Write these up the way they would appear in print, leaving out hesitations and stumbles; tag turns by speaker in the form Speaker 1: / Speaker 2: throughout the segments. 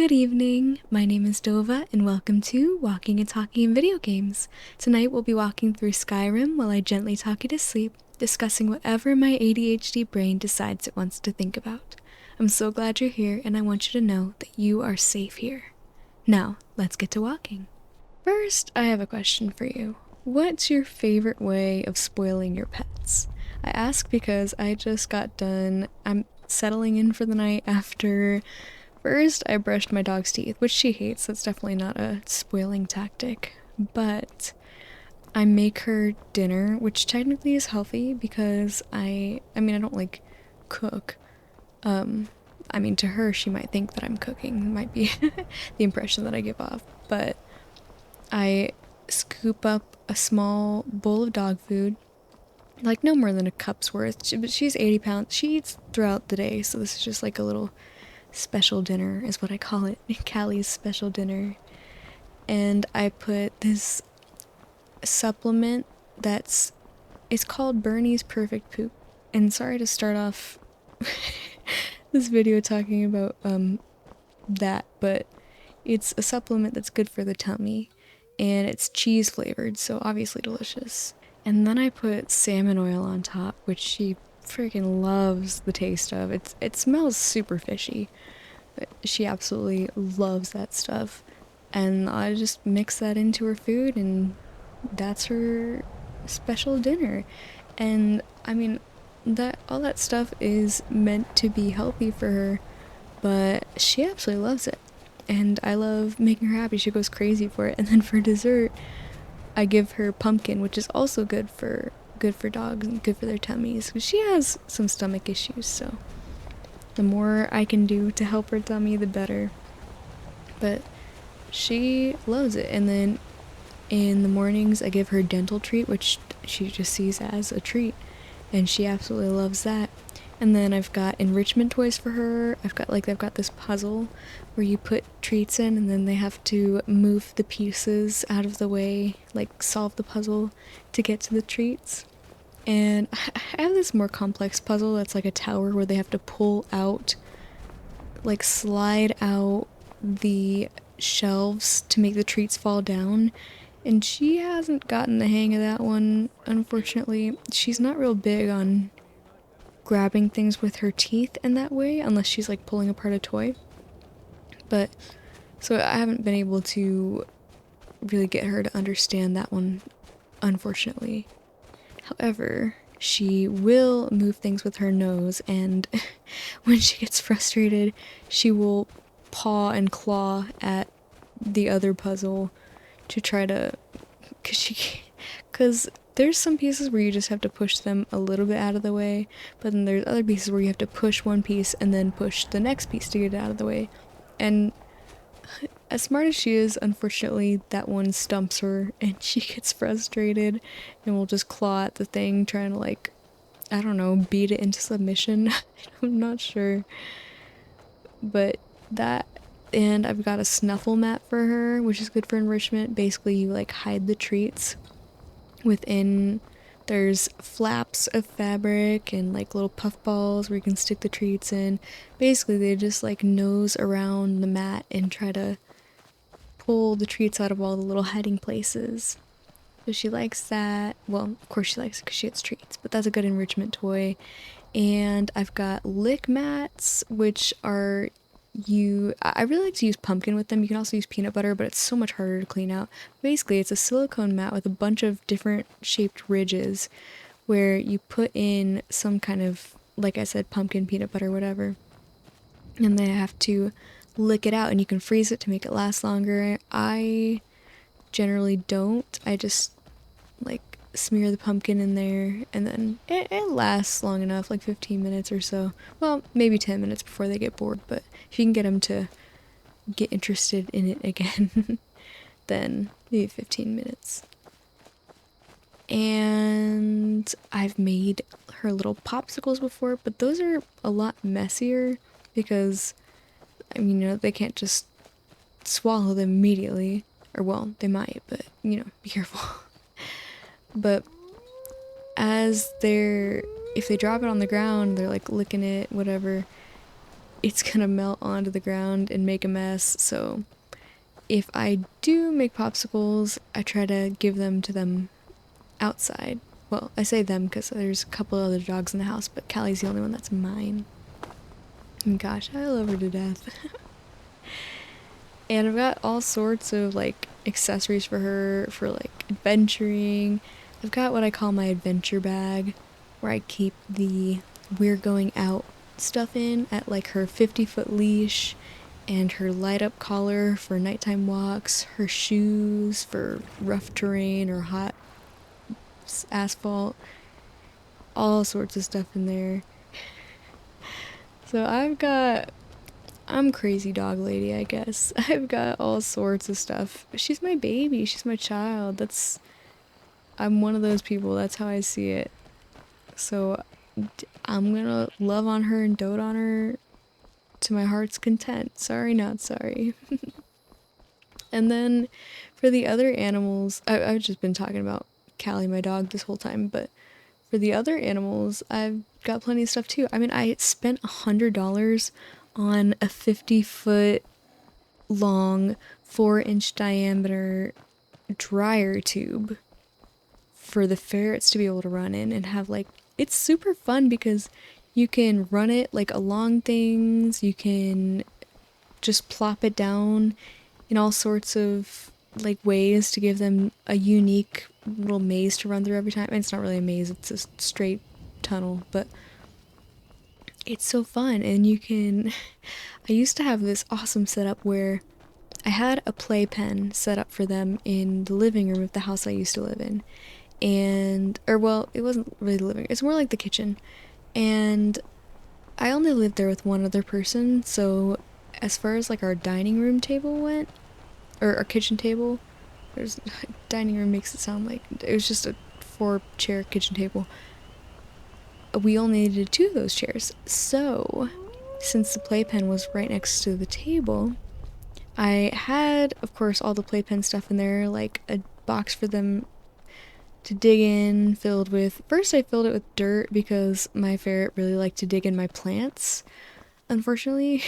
Speaker 1: Good evening, my name is Dova and welcome to Walking and Talking in Video Games. Tonight we'll be walking through Skyrim while I gently talk you to sleep, discussing whatever my ADHD brain decides it wants to think about. I'm so glad you're here and I want you to know that you are safe here. Now, let's get to walking. First, I have a question for you. What's your favorite way of spoiling your pets? I ask because I just got done. I'm settling in for the night after first I brushed my dog's teeth, which she hates. That's definitely not a spoiling tactic. But I make her dinner, which technically is healthy because I don't like cook. To her she might think that I'm cooking. Might be the impression that I give off. But I scoop up a small bowl of dog food, like no more than a cup's worth. But she's 80 pounds. She eats throughout the day, so this is just like a little special dinner is what I call it. Callie's special dinner. And I put this supplement it's called Bernie's Perfect Poop. And sorry to start off this video talking about that, but it's a supplement that's good for the tummy and it's cheese flavored, so obviously delicious. And then I put salmon oil on top, which she freaking loves the taste of. It smells super fishy, but she absolutely loves that stuff. And I just mix that into her food and that's her special dinner. And that all that stuff is meant to be healthy for her, but she absolutely loves it. And I love making her happy. She goes crazy for it. And then for dessert, I give her pumpkin, which is also good for dogs and good for their tummies. She has some stomach issues, so the more I can do to help her tummy, the better. But she loves it. And then in the mornings, I give her dental treat, which she just sees as a treat, and she absolutely loves that. And then I've got enrichment toys for her. I've got this puzzle where you put treats in and then they have to move the pieces out of the way, like solve the puzzle to get to the treats. And I have this more complex puzzle that's like a tower where they have to slide out the shelves to make the treats fall down. And she hasn't gotten the hang of that one, unfortunately. She's not real big on grabbing things with her teeth in that way, unless she's like pulling apart a toy. But so I haven't been able to really get her to understand that one, unfortunately. However, she will move things with her nose, and when she gets frustrated, she will paw and claw at the other puzzle to try to, because there's some pieces where you just have to push them a little bit out of the way, but then there's other pieces where you have to push one piece and then push the next piece to get it out of the way. And as smart as she is, unfortunately, that one stumps her and she gets frustrated and will just claw at the thing, trying to, beat it into submission. I'm not sure. But that, and I've got a snuffle mat for her, which is good for enrichment. Basically, you hide the treats within. There's flaps of fabric and little puff balls where you can stick the treats in. Basically, they just nose around the mat and try to pull the treats out of all the little hiding places. So she likes that. Well, of course she likes it because she gets treats, but that's a good enrichment toy. And I've got lick mats, which are I really like to use pumpkin with them. You can also use peanut butter, but it's so much harder to clean out. Basically, it's a silicone mat with a bunch of different shaped ridges where you put in some kind of, like I said, pumpkin, peanut butter, whatever. And they have to lick it out, and you can freeze it to make it last longer. I generally don't. I just smear the pumpkin in there, and then it lasts long enough, 15 minutes or so. Well, maybe 10 minutes before they get bored, but if you can get them to get interested in it again, then maybe 15 minutes. And I've made her little popsicles before, but those are a lot messier because, they can't just swallow them immediately. Or, well, they might, but, be careful. But if they drop it on the ground, they're licking it, whatever, it's gonna melt onto the ground and make a mess. So if I do make popsicles, I try to give them to them outside. Well, I say them because there's a couple other dogs in the house, but Callie's the only one that's mine. And gosh, I love her to death. And I've got all sorts of like accessories for her for like adventuring. I've got what I call my adventure bag, where I keep the we're going out stuff in at like her 50-foot leash and her light up collar for nighttime walks, her shoes for rough terrain or hot asphalt, all sorts of stuff in there. So I'm crazy dog lady, I guess. I've got all sorts of stuff. She's my baby, she's my child. I'm one of those people, that's how I see it. So I'm gonna love on her and dote on her to my heart's content. Sorry, not sorry. And then for the other animals, I've just been talking about Callie, my dog, this whole time, but for the other animals, I've got plenty of stuff too. I mean, I spent $100 on a 50-foot long, 4-inch diameter dryer tube for the ferrets to be able to run in and have like, it's super fun because you can run it like along things, you can just plop it down in all sorts of like ways to give them a unique little maze to run through every time. And it's not really a maze, it's a straight tunnel, but it's so fun. And you can I used to have this awesome setup where I had a playpen set up for them in the living room of the house I used to live in. Or well, it wasn't really the living room, it's more like the kitchen. And I only lived there with one other person, so as far as like our dining room table went, or our kitchen table, dining room makes it sound like it was just a 4-chair kitchen table. We only needed 2 of those chairs. So, since the playpen was right next to the table, I had, of course, all the playpen stuff in there, like a box for them to dig in, first I filled it with dirt because my ferret really liked to dig in my plants, unfortunately.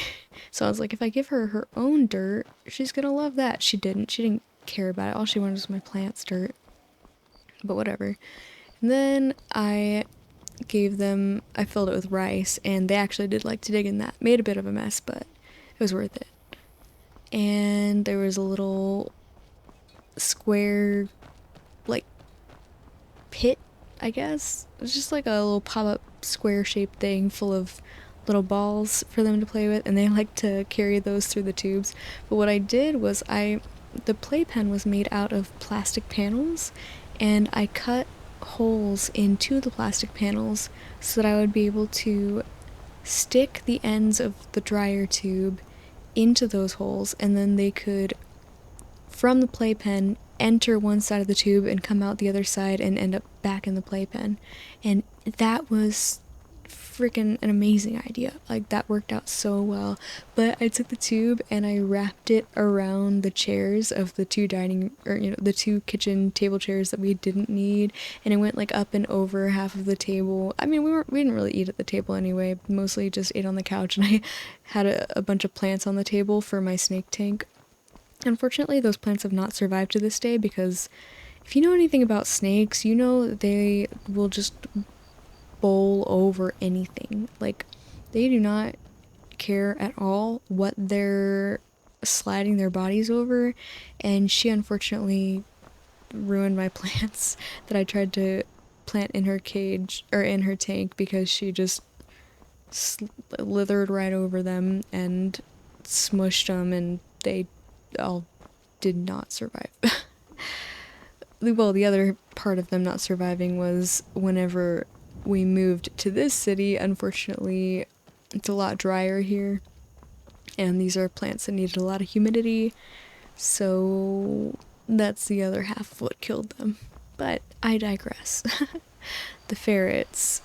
Speaker 1: So I was like, if I give her her own dirt, she's gonna love that. She didn't care about it. All she wanted was my plants dirt. But whatever. And then I filled it with rice, and they actually did like to dig in that. Made a bit of a mess, but it was worth it. And there was a little square, like, pit, I guess. It was just like a little pop-up square-shaped thing full of little balls for them to play with, and they like to carry those through the tubes. But what I did was the playpen was made out of plastic panels, and I cut holes into the plastic panels so that I would be able to stick the ends of the dryer tube into those holes, and then they could, from the playpen, enter one side of the tube and come out the other side and end up back in the playpen. And that was freaking an amazing idea. Like, that worked out so well. But I took the tube and I wrapped it around the chairs of the 2 the 2 kitchen table chairs that we didn't need, and it went like up and over half of the table. I mean, we didn't really eat at the table anyway, mostly just ate on the couch, and I had a bunch of plants on the table for my snake tank. Unfortunately, those plants have not survived to this day because if you know anything about snakes, you know they will just bowl over anything. Like, they do not care at all what they're sliding their bodies over, and she unfortunately ruined my plants that I tried to plant in her cage, or in her tank, because she just slithered right over them and smushed them, and they all did not survive. Well, the other part of them not surviving was whenever we moved to this city. Unfortunately, it's a lot drier here, and these are plants that needed a lot of humidity, so that's the other half of what killed them. But I digress. The ferrets.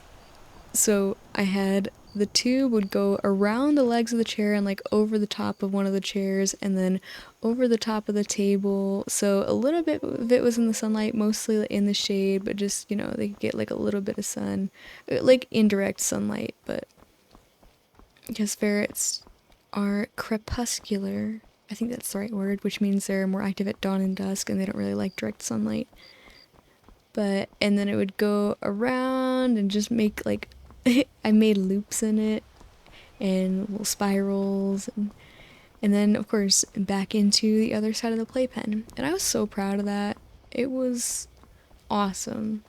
Speaker 1: So I had the tube would go around the legs of the chair and like over the top of one of the chairs, and then over the top of the table. So a little bit of it was in the sunlight, mostly in the shade, but just, they could get like a little bit of sun, like indirect sunlight. But because ferrets are crepuscular. I think that's the right word, which means they're more active at dawn and dusk and they don't really like direct sunlight. But, and then it would go around and just make like, I made loops in it and little spirals and then of course back into the other side of the playpen. And I was so proud of that. It was awesome.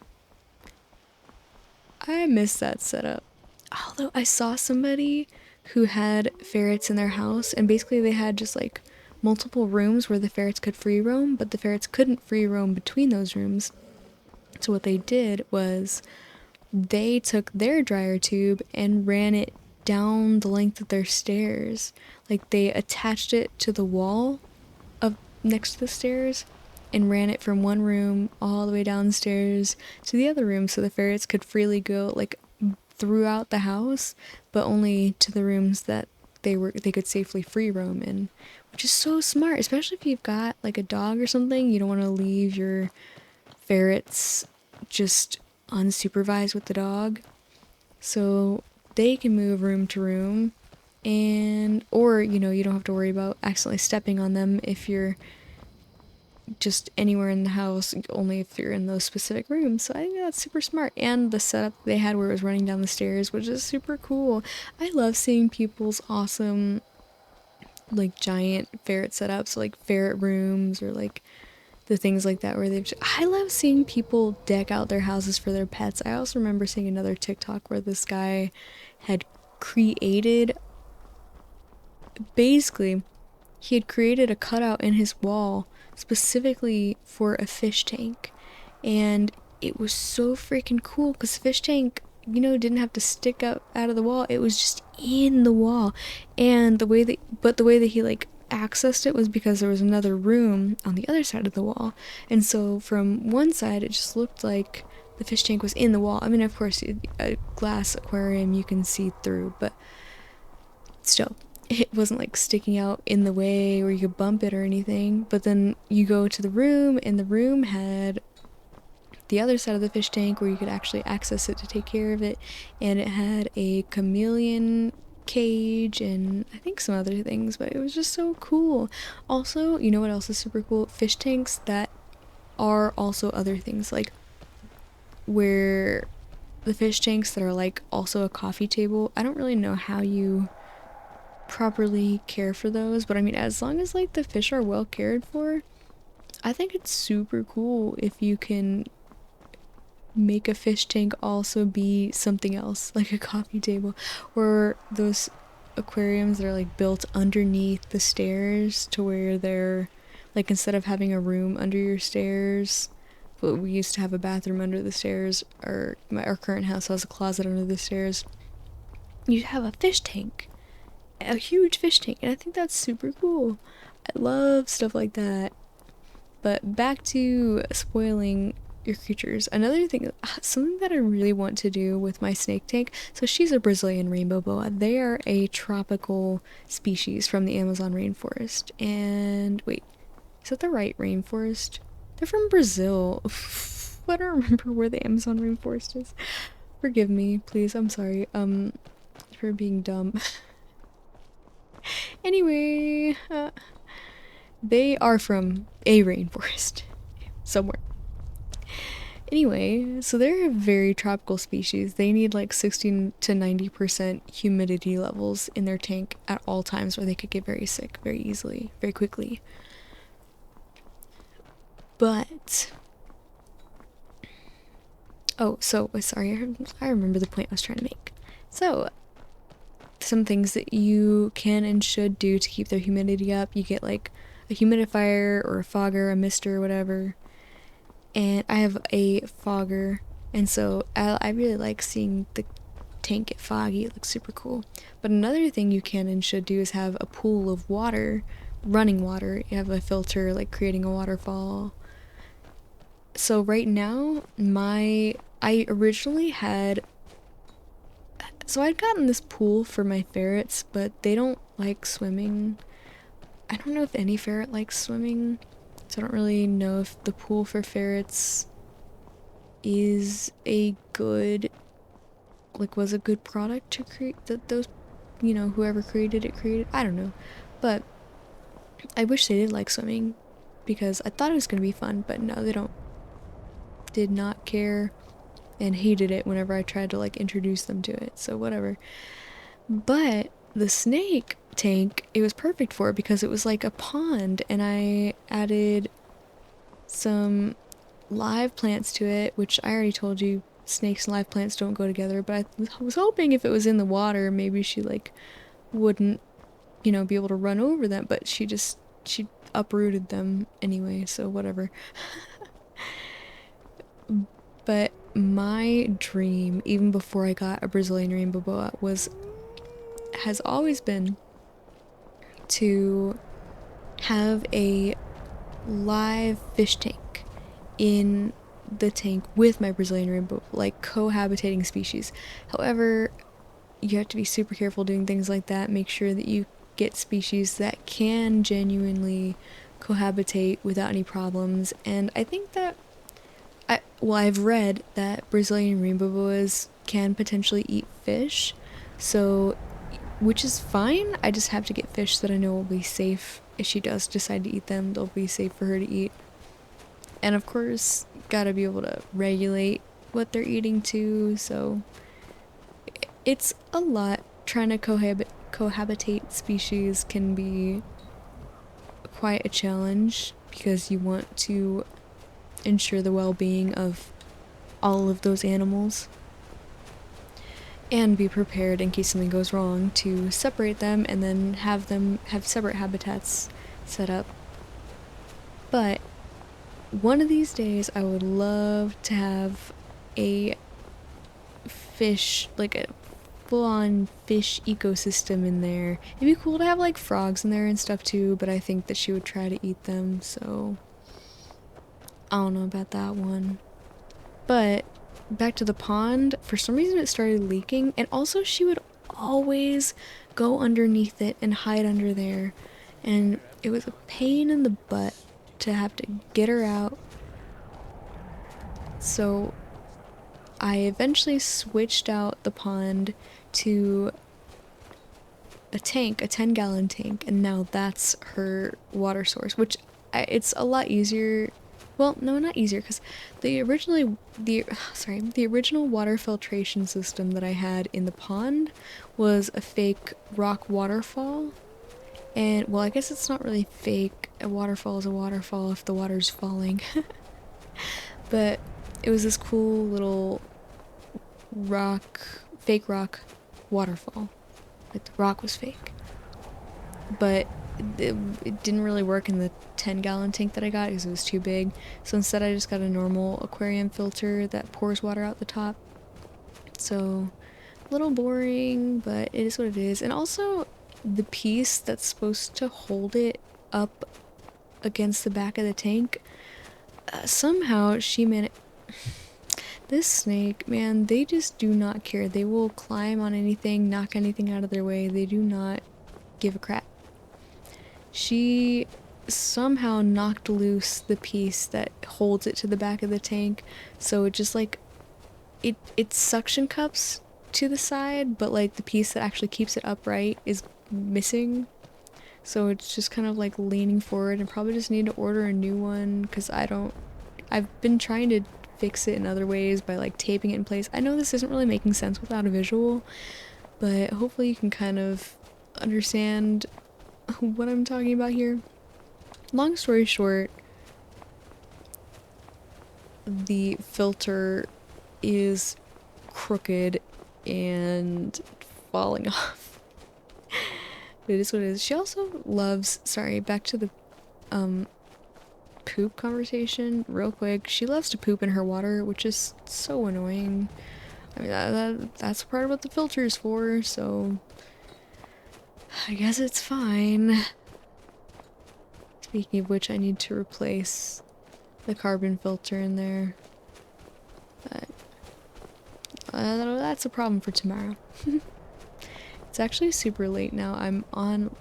Speaker 1: I miss that setup. Although I saw somebody who had ferrets in their house and basically they had just like multiple rooms where the ferrets could free roam, but the ferrets couldn't free roam between those rooms. So what they did was they took their dryer tube and ran it down the length of their stairs. Like they attached it to the wall of next to the stairs and ran it from one room all the way downstairs to the other room so the ferrets could freely go like throughout the house, but only to the rooms that they could safely free roam in, which is so smart, especially if you've got like a dog or something. You don't want to leave your ferrets just unsupervised with the dog, so they can move room to room, and or you know, you don't have to worry about accidentally stepping on them if you're just anywhere in the house, only if you're in those specific rooms. So I think that's super smart. And the setup they had where it was running down the stairs, which is super cool. I love seeing people's awesome like giant ferret setups, like ferret rooms or like the things like that where I love seeing people deck out their houses for their pets. I also remember seeing another TikTok where this guy had created, basically he had created a cutout in his wall specifically for a fish tank, and it was so freaking cool because fish tank, you know, didn't have to stick out of the wall. It was just in the wall, and the way that he like accessed it was because there was another room on the other side of the wall, and so from one side it just looked like the fish tank was in the wall. I mean, of course, a glass aquarium you can see through, but still, it wasn't like sticking out in the way where you could bump it or anything. But then you go to the room, and the room had the other side of the fish tank where you could actually access it to take care of it, and it had a chameleon cage and I think some other things, but it was just so cool. Also, you know what else is super cool? Fish tanks that are also other things, like where the fish tanks that are like also a coffee table. I don't really know how you properly care for those, but I mean, as long as like the fish are well cared for, I think it's super cool if you can make a fish tank also be something else, like a coffee table, or those aquariums that are like built underneath the stairs to where they're like, instead of having a room under your stairs, but we used to have a bathroom under the stairs, or our current house has a closet under the stairs, you have a fish tank, a huge fish tank, and I think that's super cool. I love stuff like that. But back to spoiling your creatures. Another thing, something that I really want to do with my snake tank. So she's a Brazilian rainbow boa. They are a tropical species from the Amazon rainforest. And wait, is that the right rainforest? They're from Brazil. I don't remember where the Amazon rainforest is. Forgive me, please. I'm sorry. For being dumb. Anyway, they are from a rainforest somewhere. Anyway, so they're a very tropical species. They need like 16 to 90% humidity levels in their tank at all times, or they could get very sick very easily, very quickly. But sorry, I remember the point I was trying to make. So some things that you can and should do to keep their humidity up. You get like a humidifier or a fogger, a mister, whatever. And I have a fogger, and so I really like seeing the tank get foggy. It looks super cool. But another thing you can and should do is have a pool of water, running water. You have a filter, like creating a waterfall. So right now, I originally had, so I'd gotten this pool for my ferrets, but they don't like swimming. I don't know if any ferret likes swimming, so I don't really know if the pool for ferrets is a good, like, was a good product to create those you know, whoever created it created. I don't know. But I wish they did like swimming because I thought it was going to be fun, but no, they don't. Did not care and hated it whenever I tried to like introduce them to it. So whatever. But the snake tank, it was perfect for it because it was like a pond, and I added some live plants to it, which I already told you snakes and live plants don't go together, but I was hoping if it was in the water, maybe she like wouldn't, you know, be able to run over them, but she uprooted them anyway, so whatever. But my dream, even before I got a Brazilian rainbow boa, has always been to have a live fish tank in the tank with my Brazilian rainbow, like cohabitating species. However, you have to be super careful doing things like that. Make sure that you get species that can genuinely cohabitate without any problems. And I think that I've read that Brazilian rainbow boas can potentially eat fish, so which is fine. I just have to get fish that I know will be safe. If she does decide to eat them, they'll be safe for her to eat. And of course, gotta be able to regulate what they're eating too, so it's a lot. Trying to cohabitate species can be quite a challenge because you want to ensure the well-being of all of those animals and be prepared in case something goes wrong to separate them and then have them have separate habitats set up. But one of these days I would love to have a fish, like a full-on fish ecosystem in there. It'd be cool to have like frogs in there and stuff too, but I think that she would try to eat them, so I don't know about that one. But back to the pond, for some reason it started leaking, and also she would always go underneath it and hide under there, and it was a pain in the butt to have to get her out. So I eventually switched out the pond to a tank, a 10-gallon tank, and now that's her water source, which it's a lot easier. Well, no, not easier, because the original water filtration system that I had in the pond was a fake rock waterfall. And, well, I guess it's not really fake. A waterfall is a waterfall if the water's falling. But it was this cool little fake rock waterfall. Like, the rock was fake. But it didn't really work in the 10-gallon tank that I got because it was too big. So instead I just got a normal aquarium filter that pours water out the top. So a little boring, but it is what it is. And also the piece that's supposed to hold it up against the back of the tank, somehow she managed. This snake, man, they just do not care. They will climb on anything, knock anything out of their way. They do not give a crap. She somehow knocked loose the piece that holds it to the back of the tank, so it just like it suction cups to the side, but like the piece that actually keeps it upright is missing, so it's just kind of like leaning forward, and probably just need to order a new one because I've been trying to fix it in other ways by like taping it in place. I know this isn't really making sense without a visual, but hopefully you can kind of understand what I'm talking about here. Long story short, the filter is crooked and falling off. But it is what it is. She also loves, sorry, back to the poop conversation real quick. She loves to poop in her water, which is so annoying. I mean, that's part of what the filter is for, so I guess it's fine. Speaking of which, I need to replace the carbon filter in there. But that's a problem for tomorrow. It's actually super late now. I'm on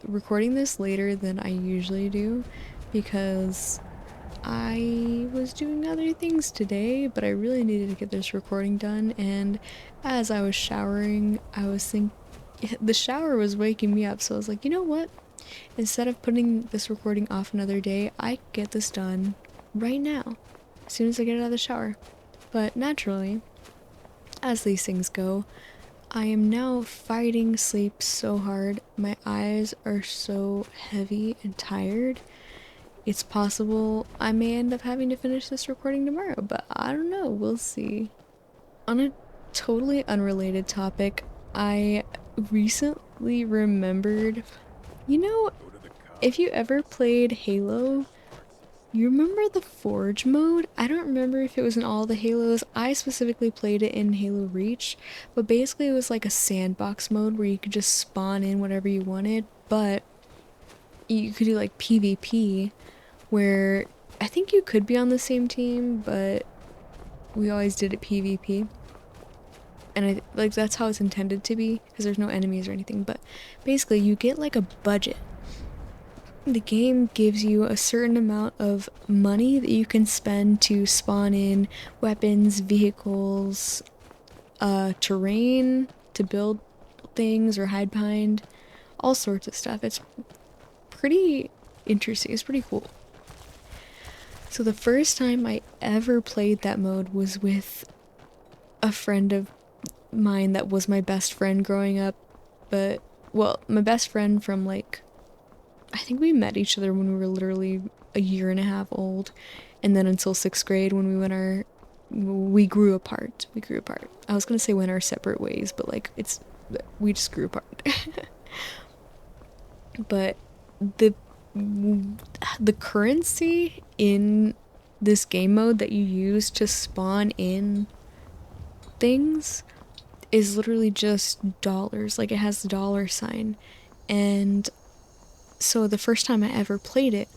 Speaker 1: recording this later than I usually do because I was doing other things today, but I really needed to get this recording done, and as I was showering, I was the shower was waking me up, so I was like, you know what? Instead of putting this recording off another day, I get this done right now, as soon as I get out of the shower. But naturally, as these things go, I am now fighting sleep so hard. My eyes are so heavy and tired. It's possible I may end up having to finish this recording tomorrow, but I don't know. We'll see. On a totally unrelated topic, I recently remembered, you know, if you ever played Halo, you remember the Forge mode? I don't remember if it was in all the Halos. I specifically played it in Halo Reach, but basically it was like a sandbox mode where you could just spawn in whatever you wanted, but you could do like PvP, where I think you could be on the same team, but we always did it PvP. And like that's how it's intended to be, because there's no enemies or anything, but basically you get like a budget. The game gives you a certain amount of money that you can spend to spawn in weapons, vehicles, terrain, to build things or hide behind, all sorts of stuff. It's pretty interesting. It's pretty cool. So the first time I ever played that mode was with a friend of mine that was my best friend growing up, but, well, my best friend from like, I think we met each other when we were literally a year and a half old, and then until 6th grade when we grew apart. I was gonna say went our separate ways, but like we just grew apart. But the currency in this game mode that you use to spawn in things is literally just dollars. Like, it has the dollar sign. And so the first time I ever played it,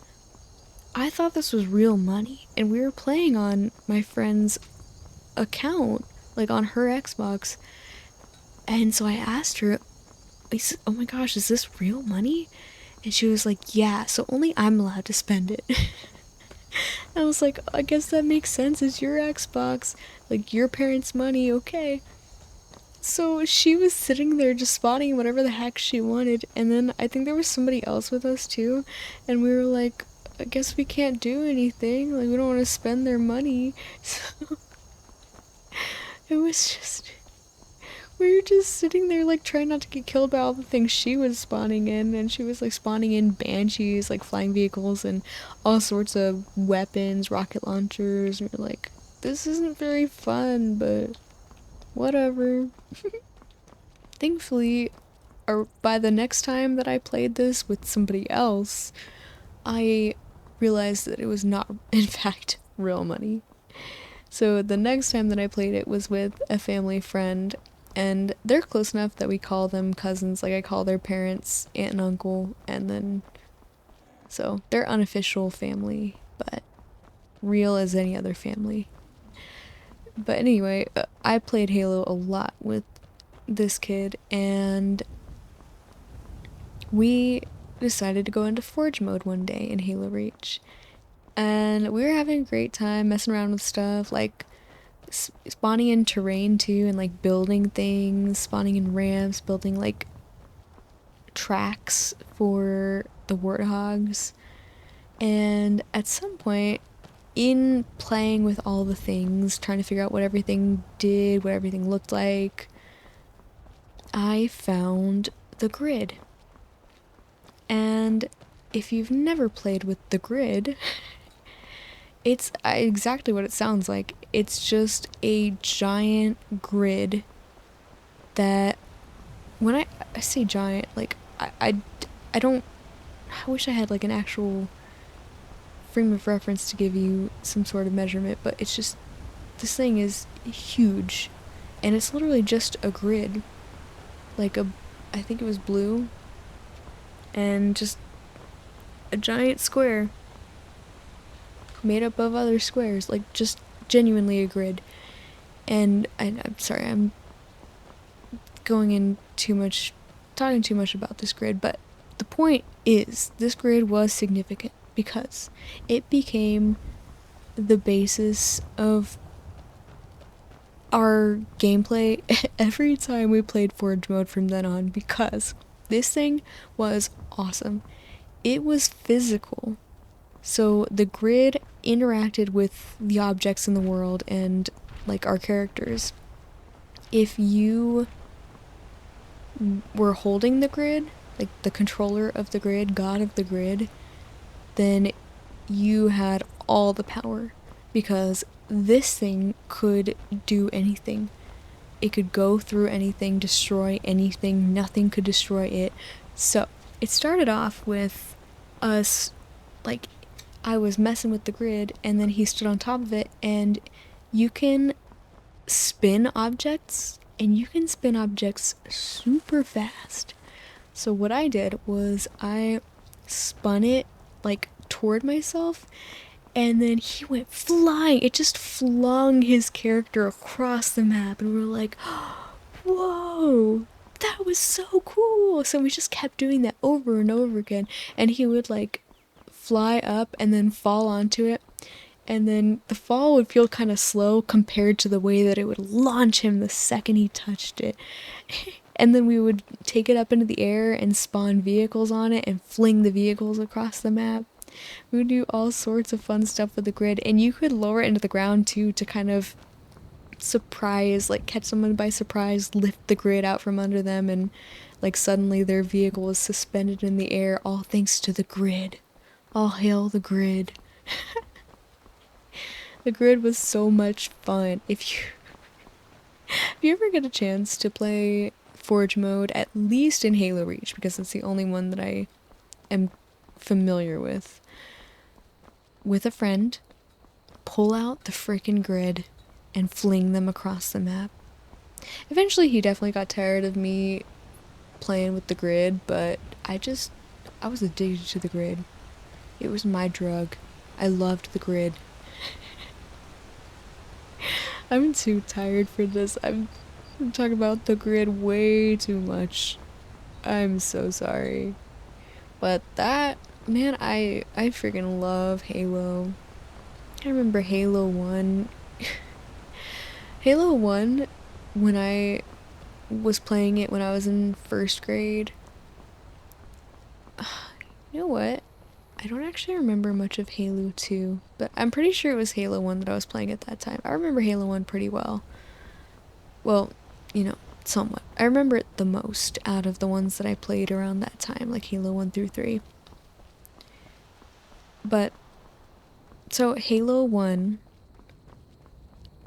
Speaker 1: I thought this was real money, and we were playing on my friend's account, like on her Xbox. And so I asked her, oh my gosh, is this real money? And she was like, yeah, so only I'm allowed to spend it. I was like, I guess that makes sense. It's your Xbox, like your parents' money, okay. So she was sitting there just spotting whatever the heck she wanted, and then I think there was somebody else with us too, and we were like, I guess we can't do anything, like we don't want to spend their money. So it was just, we were just sitting there like trying not to get killed by all the things she was spawning in, and she was like spawning in banshees, like flying vehicles and all sorts of weapons, rocket launchers, and we're like, this isn't very fun, but whatever. Thankfully, or by the next time that I played this with somebody else, I realized that it was not, in fact, real money. So the next time that I played it was with a family friend, and they're close enough that we call them cousins. Like, I call their parents aunt and uncle, and then, so they're unofficial family, but real as any other family. But anyway, I played Halo a lot with this kid, and we decided to go into Forge mode one day in Halo Reach. And we were having a great time messing around with stuff, like spawning in terrain too, and like building things, spawning in ramps, building like tracks for the warthogs. And at some point, in playing with all the things, trying to figure out what everything did, what everything looked like, I found the grid. And if you've never played with the grid, it's exactly what it sounds like. It's just a giant grid that, when I say giant, like, I don't, I wish I had like an actual frame of reference to give you some sort of measurement, but it's just, this thing is huge, and it's literally just a grid, like I think it was blue, and just a giant square made up of other squares, like just genuinely a grid. And I'm sorry, I'm going in too much, talking too much about this grid, but the point is, this grid was significant because it became the basis of our gameplay every time we played Forge mode from then on, because this thing was awesome. It was physical. So the grid interacted with the objects in the world and like our characters. If you were holding the grid, like the controller of the grid, god of the grid, then you had all the power, because this thing could do anything. It could go through anything, destroy anything, nothing could destroy it. So it started off with us, like, I was messing with the grid and then he stood on top of it, and you can spin objects, and you can spin objects super fast. So what I did was I spun it like toward myself, and then he went flying. It just flung his character across the map, and we were like, whoa, that was so cool. So we just kept doing that over and over again, and he would like fly up and then fall onto it, and then the fall would feel kind of slow compared to the way that it would launch him the second he touched it. And then we would take it up into the air and spawn vehicles on it and fling the vehicles across the map. We would do all sorts of fun stuff with the grid, and you could lower it into the ground too to kind of surprise, like catch someone by surprise, lift the grid out from under them, and like suddenly their vehicle is suspended in the air, all thanks to the grid. All hail the grid. The grid was so much fun. If you ever get a chance to play Forge mode, at least in Halo Reach, because it's the only one that I am familiar with a friend, pull out the frickin' grid and fling them across the map. Eventually he definitely got tired of me playing with the grid, but I was addicted to the grid. It was my drug. I loved the grid. I'm too tired for this. I'm talking about the grid way too much. I'm so sorry. But that, man, I freaking love Halo. I remember Halo 1. Halo 1, when I was playing it when I was in first grade. You know what? I don't actually remember much of Halo 2, but I'm pretty sure it was Halo 1 that I was playing at that time. I remember Halo 1 pretty well. Well, somewhat. I remember it the most out of the ones that I played around that time, like Halo 1 through 3. But, so Halo 1,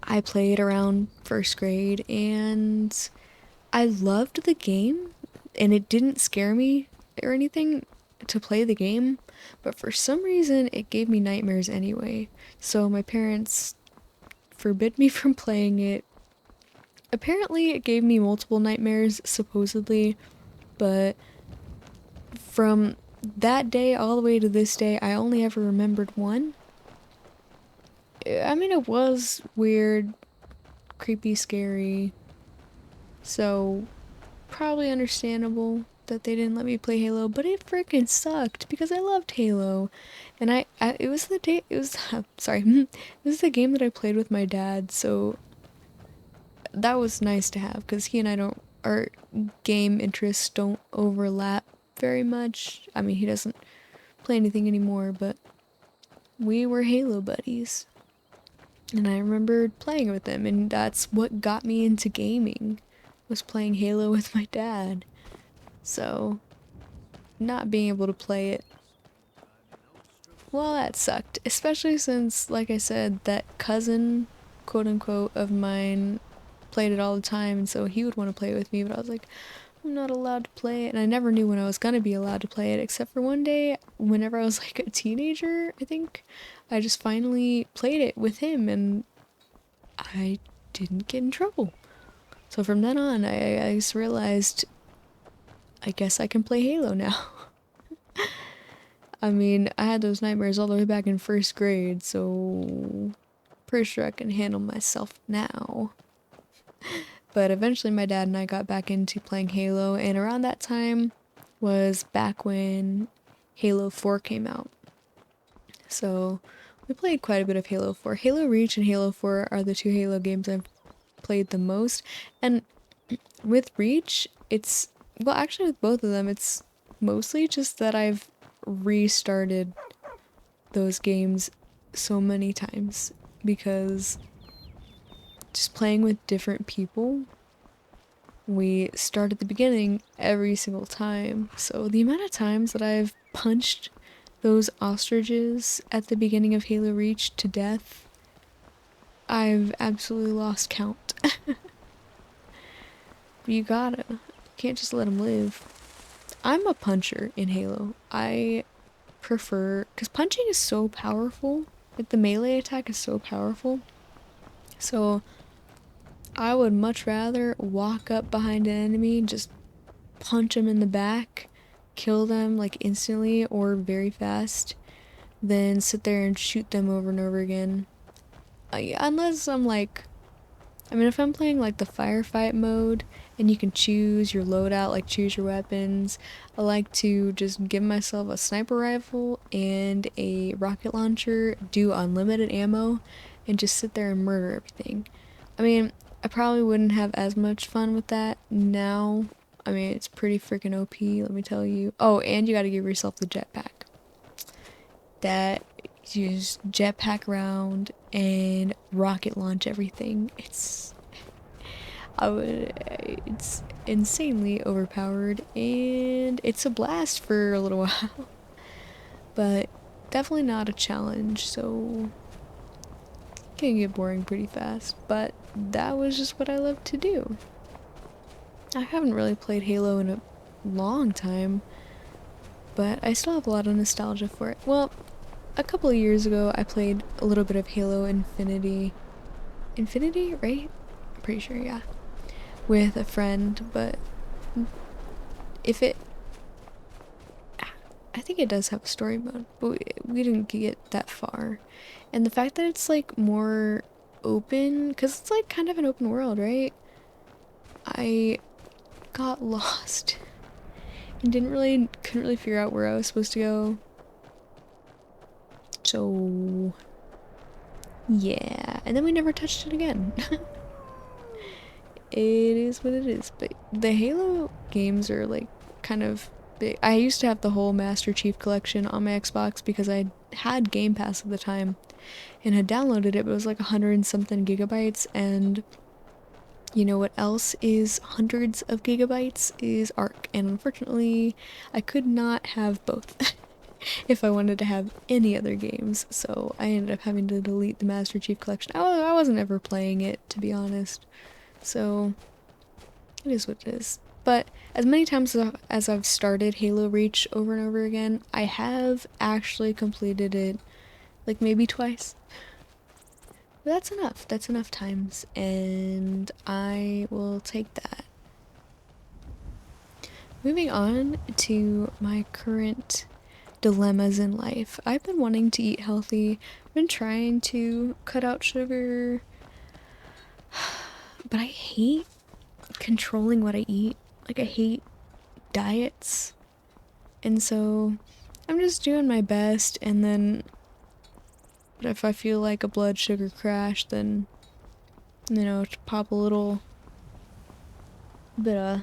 Speaker 1: I played around first grade, and I loved the game, and it didn't scare me or anything to play the game, but for some reason it gave me nightmares anyway. So my parents forbid me from playing it. Apparently it gave me multiple nightmares, supposedly, but from that day all the way to this day, I only ever remembered one. I mean, it was weird, creepy, scary, so probably understandable that they didn't let me play Halo, but it freaking sucked because I loved Halo. And it was the day, it was, sorry, it was the game that I played with my dad, so that was nice to have, because he and our game interests don't overlap very much. I mean, he doesn't play anything anymore, but we were Halo buddies. And I remembered playing with him, and that's what got me into gaming, was playing Halo with my dad. So, not being able to play it, well, that sucked. Especially since, like I said, that cousin, quote unquote, of mine played it all the time, and so he would want to play it with me, but I was like, I'm not allowed to play it, and I never knew when I was gonna be allowed to play it, except for one day, whenever I was like a teenager, I think, I just finally played it with him, and I didn't get in trouble. So from then on, I just realized, I guess I can play Halo now. I mean, I had those nightmares all the way back in first grade, so pretty sure I can handle myself now. But eventually my dad and I got back into playing Halo, and around that time was back when Halo 4 came out. So we played quite a bit of Halo 4. Halo Reach and Halo 4 are the two Halo games I've played the most. And with Reach, well, actually with both of them, it's mostly just that I've restarted those games so many times because just playing with different people, we start at the beginning every single time. So the amount of times that I've punched those ostriches at the beginning of Halo Reach to death, I've absolutely lost count. You can't just let them live. I'm a puncher in Halo. I prefer, because punching is so powerful, like the melee attack is so powerful. So I would much rather walk up behind an enemy and just punch them in the back, kill them like instantly or very fast, than sit there and shoot them over and over again. Unless I'm like, if I'm playing like the firefight mode and you can choose your loadout, like choose your weapons, I like to just give myself a sniper rifle and a rocket launcher, do unlimited ammo, and just sit there and murder everything. I probably wouldn't have as much fun with that now. It's pretty freaking OP, let me tell you. Oh, and you gotta give yourself the jetpack. That you just jetpack around and rocket launch everything. It's insanely overpowered and it's a blast for a little while. But definitely not a challenge, so it can get boring pretty fast. But that was just what I love to do. I haven't really played Halo in a long time, but I still have a lot of nostalgia for it. Well, a couple of years ago, I played a little bit of Halo Infinity. Infinity, right? I'm pretty sure, yeah. With a friend, but I think it does have a story mode, but we didn't get that far. And the fact that it's like more open, because it's like kind of an open world, right? I got lost and couldn't really figure out where I was supposed to go. So yeah, and then we never touched it again. It is what it is, but the Halo games are like kind of big. I used to have the whole Master Chief collection on my Xbox because I had Game Pass at the time and had downloaded it, but it was like 100 and something gigabytes. And you know what else is hundreds of gigabytes? Is Arc. And unfortunately, I could not have both if I wanted to have any other games. So I ended up having to delete the Master Chief collection. I wasn't ever playing it, to be honest. So it is what it is. But as many times as I've started Halo Reach over and over again, I have actually completed it like maybe twice. But that's enough. That's enough times, and I will take that. Moving on to my current dilemmas in life. I've been wanting to eat healthy. I've been trying to cut out sugar, but I hate controlling what I eat. Like, I hate diets. And so I'm just doing my best, and then if I feel like a blood sugar crash, then, pop a little bit of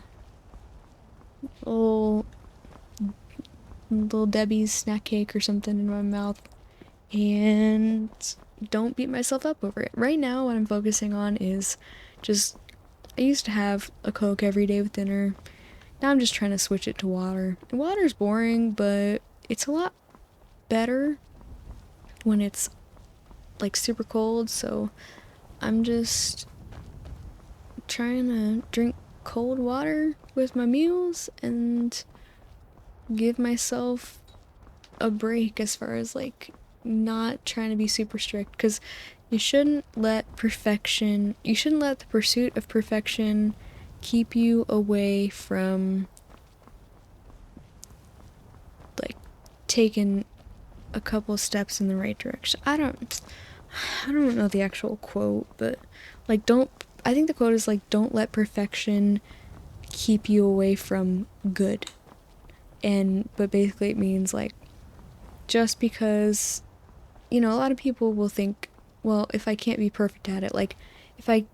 Speaker 1: little Debbie's snack cake or something in my mouth, and don't beat myself up over it. Right now, what I'm focusing on is I used to have a Coke every day with dinner. Now I'm just trying to switch it to water. And water's boring, but it's a lot better when it's like super cold, so I'm just trying to drink cold water with my meals and give myself a break as far as like not trying to be super strict, because you shouldn't let the pursuit of perfection keep you away from like taking a couple steps in the right direction. I don't know the actual quote, but like I think the quote is like, don't let perfection keep you away from good. But basically it means like, just because, a lot of people will think, well, if I can't be perfect at it, like if I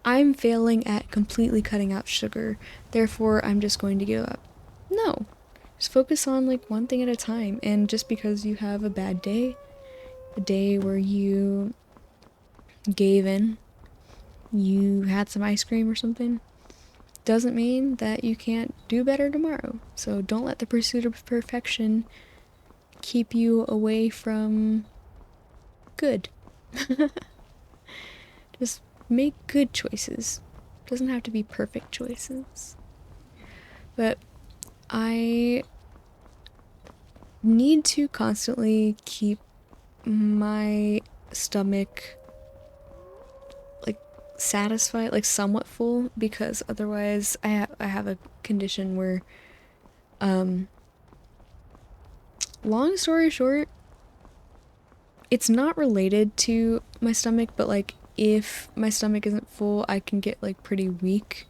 Speaker 1: I'm failing at completely cutting out sugar, therefore I'm just going to give up. No. Just focus on like one thing at a time, and just because you have a bad day, a day where you gave in, you had some ice cream or something, doesn't mean that you can't do better tomorrow. So don't let the pursuit of perfection keep you away from good. Just make good choices. Doesn't have to be perfect choices. But I need to constantly keep my stomach like satisfied, like somewhat full, because otherwise I have a condition where long story short, it's not related to my stomach, but like if my stomach isn't full, I can get like pretty weak.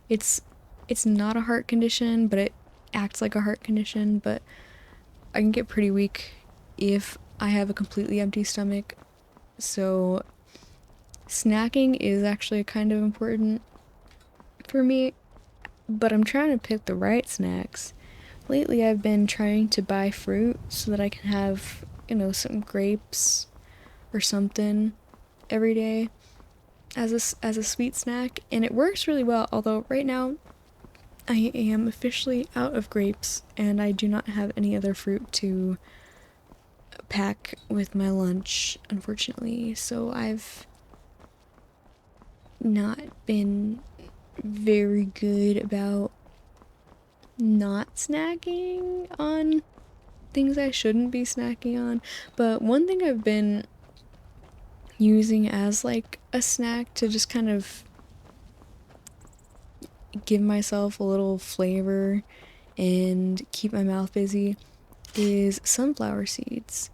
Speaker 1: It's it's not a heart condition, but it acts like a heart condition, but I can get pretty weak if I have a completely empty stomach. So snacking is actually kind of important for me, but I'm trying to pick the right snacks. Lately I've been trying to buy fruit so that I can have, some grapes or something every day as a sweet snack, and it works really well. Although right now I am officially out of grapes and I do not have any other fruit to pack with my lunch, unfortunately. So I've not been very good about not snacking on things I shouldn't be snacking on. But one thing I've been using as like a snack to just kind of give myself a little flavor and keep my mouth busy is sunflower seeds.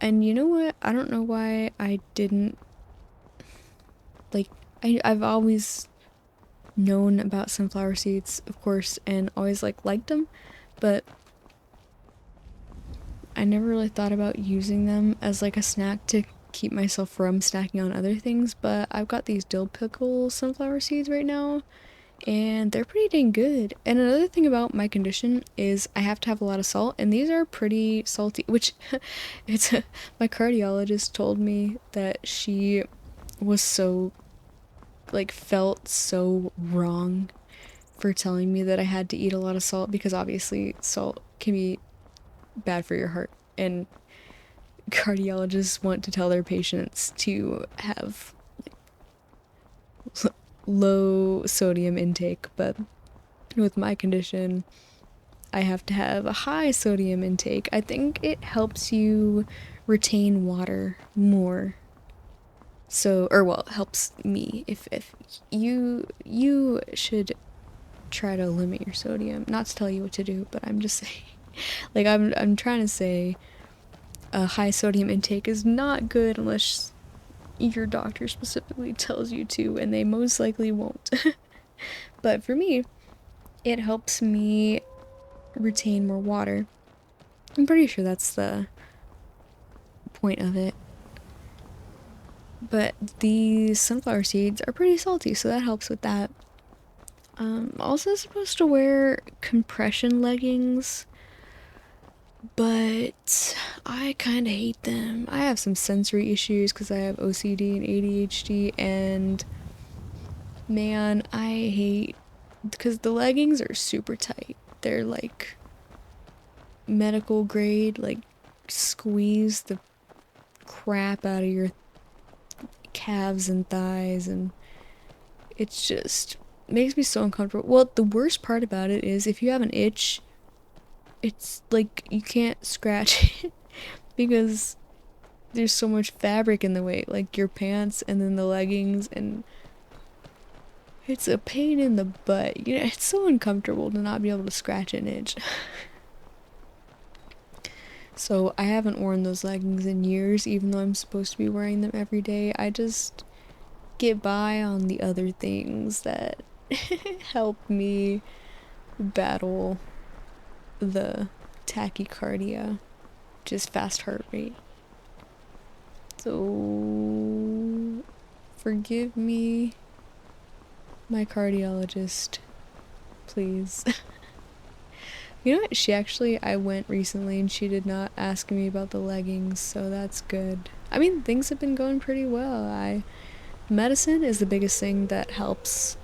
Speaker 1: And you know what? I don't know why I didn't like I've always known about sunflower seeds, of course, and always like liked them, but I never really thought about using them as like a snack to keep myself from snacking on other things. But I've got these dill pickle sunflower seeds right now, and they're pretty dang good. And another thing about my condition is I have to have a lot of salt, and these are pretty salty, which it's my cardiologist told me that she was so like felt so wrong for telling me that I had to eat a lot of salt, because obviously salt can be bad for your heart, and cardiologists want to tell their patients to have low sodium intake, but with my condition I have to have a high sodium intake. I think it helps you retain water more. So, or well, it helps me. If you should try to limit your sodium. Not to tell you what to do, but I'm just saying. Like I'm trying to say a high sodium intake is not good unless your doctor specifically tells you to, and they most likely won't. But for me, it helps me retain more water. I'm pretty sure that's the point of it. But these sunflower seeds are pretty salty, so that helps with that. Also supposed to wear compression leggings, but I kind of hate them. I have some sensory issues because I have OCD and ADHD, and man, I hate because the leggings are super tight. They're like medical grade, like squeeze the crap out of your calves and thighs, and it's just makes me so uncomfortable. Well, the worst part about it is if you have an itch, it's like you can't scratch it because there's so much fabric in the way, like your pants and then the leggings, and it's a pain in the butt. It's so uncomfortable to not be able to scratch an itch. So I haven't worn those leggings in years, even though I'm supposed to be wearing them every day. I just get by on the other things that help me battle the tachycardia, just fast heart rate. So forgive me my cardiologist, please. You know what? I went recently and she did not ask me about the leggings, so that's good. I mean, things have been going pretty well. Medicine is the biggest thing that helps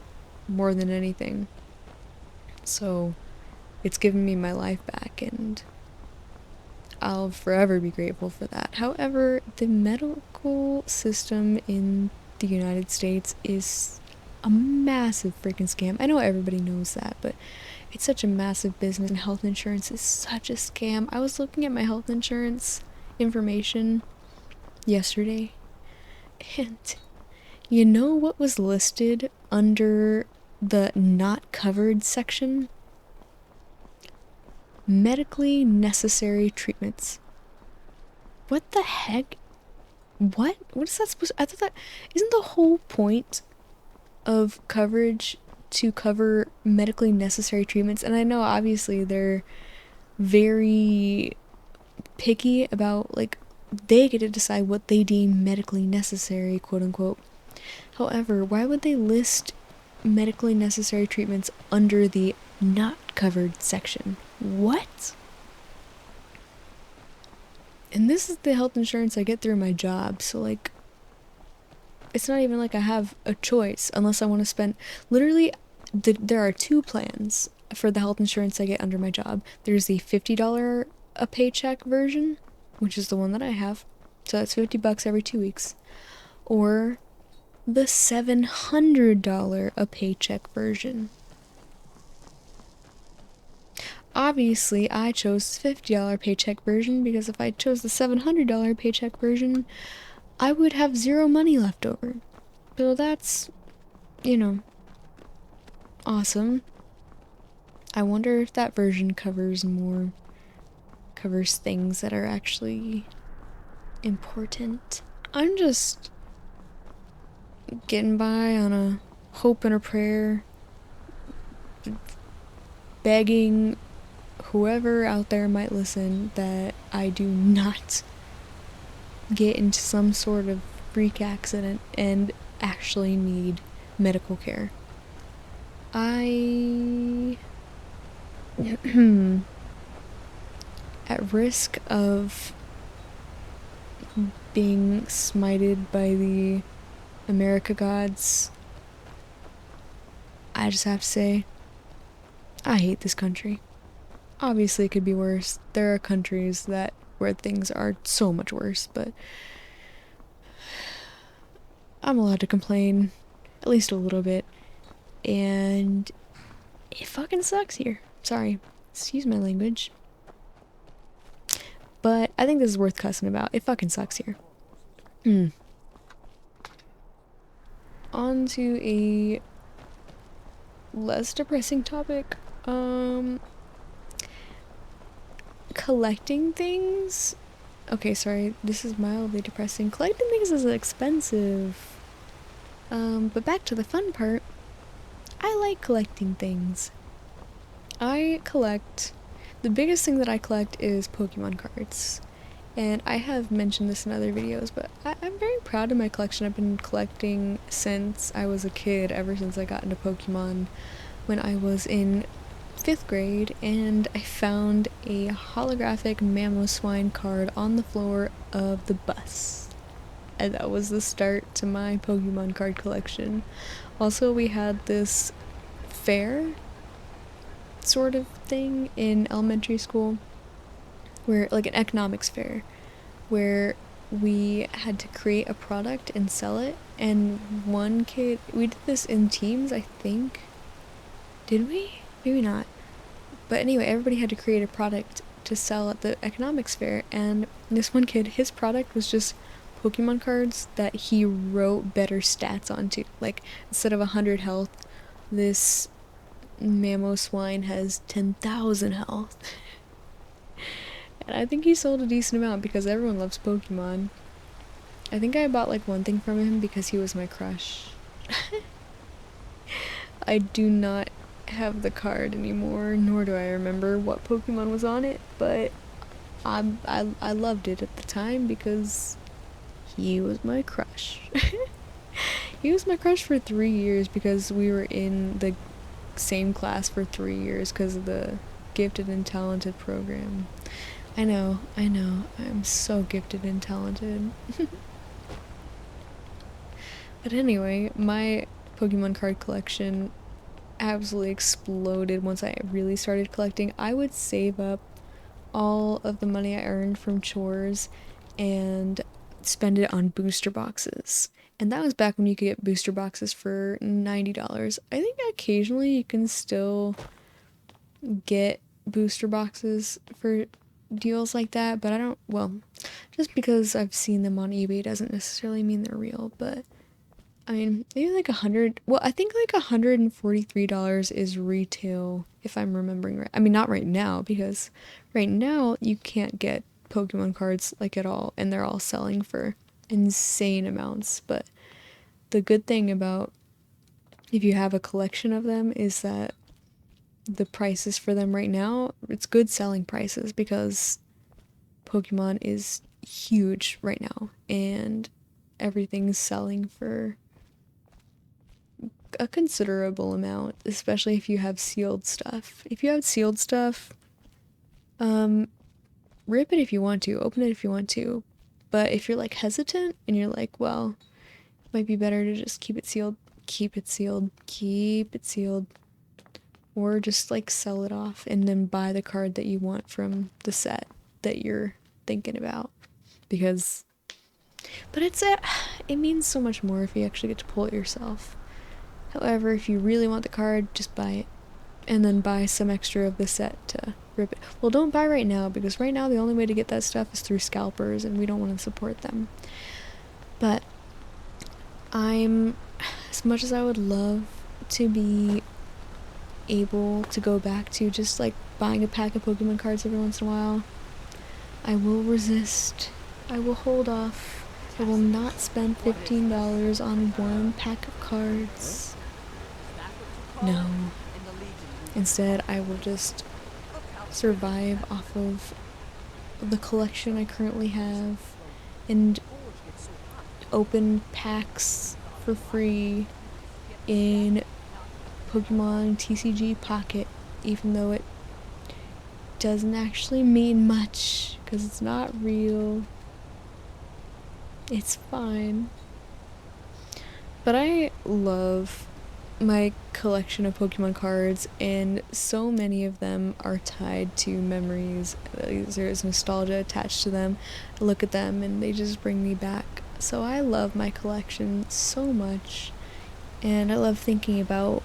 Speaker 1: more than anything. So, it's given me my life back, and I'll forever be grateful for that. However, the medical system in the United States is a massive freaking scam. I know everybody knows that, but it's such a massive business, and health insurance is such a scam. I was looking at my health insurance information yesterday, and you know what was listed under the not covered section? Medically necessary treatments. What the heck? What is that supposed to, I thought that, isn't the whole point of coverage to cover medically necessary treatments? And I know obviously they're very picky about, like, they get to decide what they deem medically necessary, quote unquote. However, why would they list medically necessary treatments under the not covered section? What? And this is the health insurance I get through my job, so like, it's not even like I have a choice unless I want to spend, literally, there are two plans for the health insurance I get under my job. There's the $50 a paycheck version, which is the one that I have, so that's $50 every 2 weeks, or the $700 a paycheck version. Obviously, I chose the $50 paycheck version because if I chose the $700 paycheck version, I would have zero money left over. So that's, you know, awesome. I wonder if that version covers things that are actually important. I'm just getting by on a hope and a prayer, begging whoever out there might listen that I do not get into some sort of freak accident and actually need medical care. At risk of being smited by the America gods, I just have to say, I hate this country. Obviously it could be worse. There are countries where things are so much worse, but I'm allowed to complain at least a little bit, and it fucking sucks here. Sorry, excuse my language, but I think this is worth cussing about. It fucking sucks here. On to a less depressing topic. Collecting things. Okay, sorry, this is mildly depressing. Collecting things is expensive. But back to the fun part. I like collecting things. The biggest thing that I collect is Pokemon cards. And I have mentioned this in other videos, but I'm very proud of my collection. I've been collecting since I was a kid, ever since I got into Pokemon when I was in 5th grade, and I found a holographic Mamoswine card on the floor of the bus. And that was the start to my Pokemon card collection. Also, we had this fair sort of thing in elementary school, where, like, an economics fair, where we had to create a product and sell it, and one kid, we did this in teams, I think. Did we? Maybe not. But anyway, everybody had to create a product to sell at the economics fair, and this one kid, his product was just Pokemon cards that he wrote better stats onto. Like, instead of 100 health, this Mamoswine has 10,000 health. And I think he sold a decent amount because everyone loves Pokemon. I think I bought like one thing from him because he was my crush. I do not have the card anymore, nor do I remember what Pokemon was on it, but I loved it at the time because he was my crush. He was my crush for 3 years because we were in the same class for 3 years because of the gifted and talented program. I know, I'm so gifted and talented. But anyway, my Pokemon card collection absolutely exploded once I really started collecting. I would save up all of the money I earned from chores and spend it on booster boxes. And that was back when you could get booster boxes for $90. I think occasionally you can still get booster boxes for deals like that, but I don't, well, just because I've seen them on eBay doesn't necessarily mean they're real, but I mean, maybe like I think like $143 is retail, if I'm remembering right. I mean, not right now, because right now you can't get Pokemon cards like at all, and they're all selling for insane amounts. But the good thing about if you have a collection of them is that the prices for them right now, it's good selling prices because Pokemon is huge right now, and everything's selling for a considerable amount, especially if you have sealed stuff. If you have sealed stuff, rip it if you want to, open it if you want to. But if you're like hesitant and you're like, well, it might be better to just keep it sealed, keep it sealed, keep it sealed. Or just like sell it off and then buy the card that you want from the set that you're thinking about. But it means so much more if you actually get to pull it yourself. However, if you really want the card, just buy it. And then buy some extra of the set to rip it. Well, don't buy right now, because right now the only way to get that stuff is through scalpers, and we don't want to support them. But as much as I would love to be able to go back to just like buying a pack of Pokemon cards every once in a while, I will resist. I will hold off. I will not spend $15 on one pack of cards. No. Instead, I will just survive off of the collection I currently have and open packs for free in Pokemon TCG Pocket, even though it doesn't actually mean much because it's not real. It's fine. But I love my collection of Pokemon cards, and so many of them are tied to memories. There's nostalgia attached to them. I look at them and they just bring me back. So I love my collection so much, and I love thinking about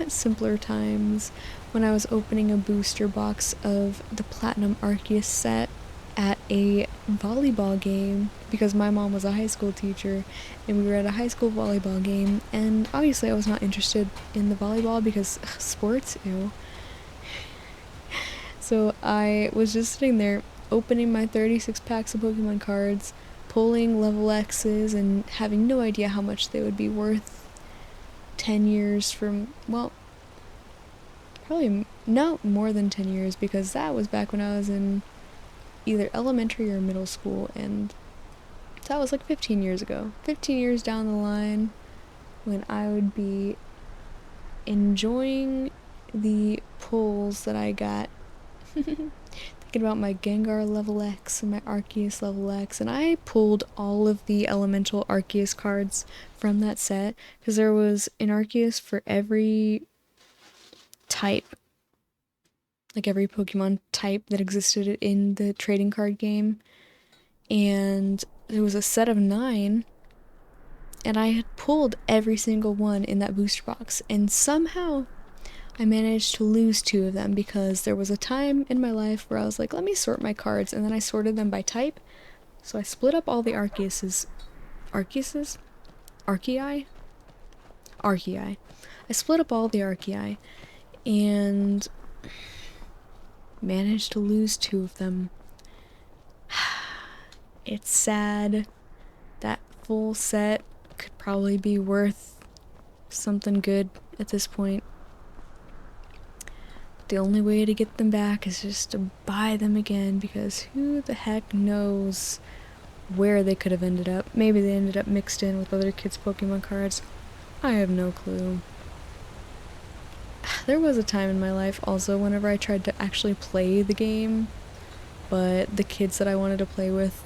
Speaker 1: simpler times when I was opening a booster box of the Platinum Arceus set at a volleyball game, because my mom was a high school teacher and we were at a high school volleyball game, and obviously I was not interested in the volleyball because sports, ew. So I was just sitting there opening my 36 packs of Pokemon cards, pulling level X's, and having no idea how much they would be worth 10 years from, well, probably not more than 10 years, because that was back when I was in either elementary or middle school, and that was like 15 years ago. 15 years down the line, when I would be enjoying the pulls that I got. Thinking about my Gengar level X and my Arceus level X, and I pulled all of the elemental Arceus cards from that set, because there was an Arceus for every type, like every Pokemon type that existed in the trading card game, and there was a set of 9, and I had pulled every single one in that booster box, and somehow I managed to lose 2 of them, because there was a time in my life where I was like, let me sort my cards, and then I sorted them by type. So I split up all the Arceus. Arceii? I split up all the Arceii and managed to lose 2 of them. It's sad. That full set could probably be worth something good at this point. The only way to get them back is just to buy them again, because who the heck knows where they could have ended up. Maybe they ended up mixed in with other kids' Pokemon cards. I have no clue. There was a time in my life also whenever I tried to actually play the game, but the kids that I wanted to play with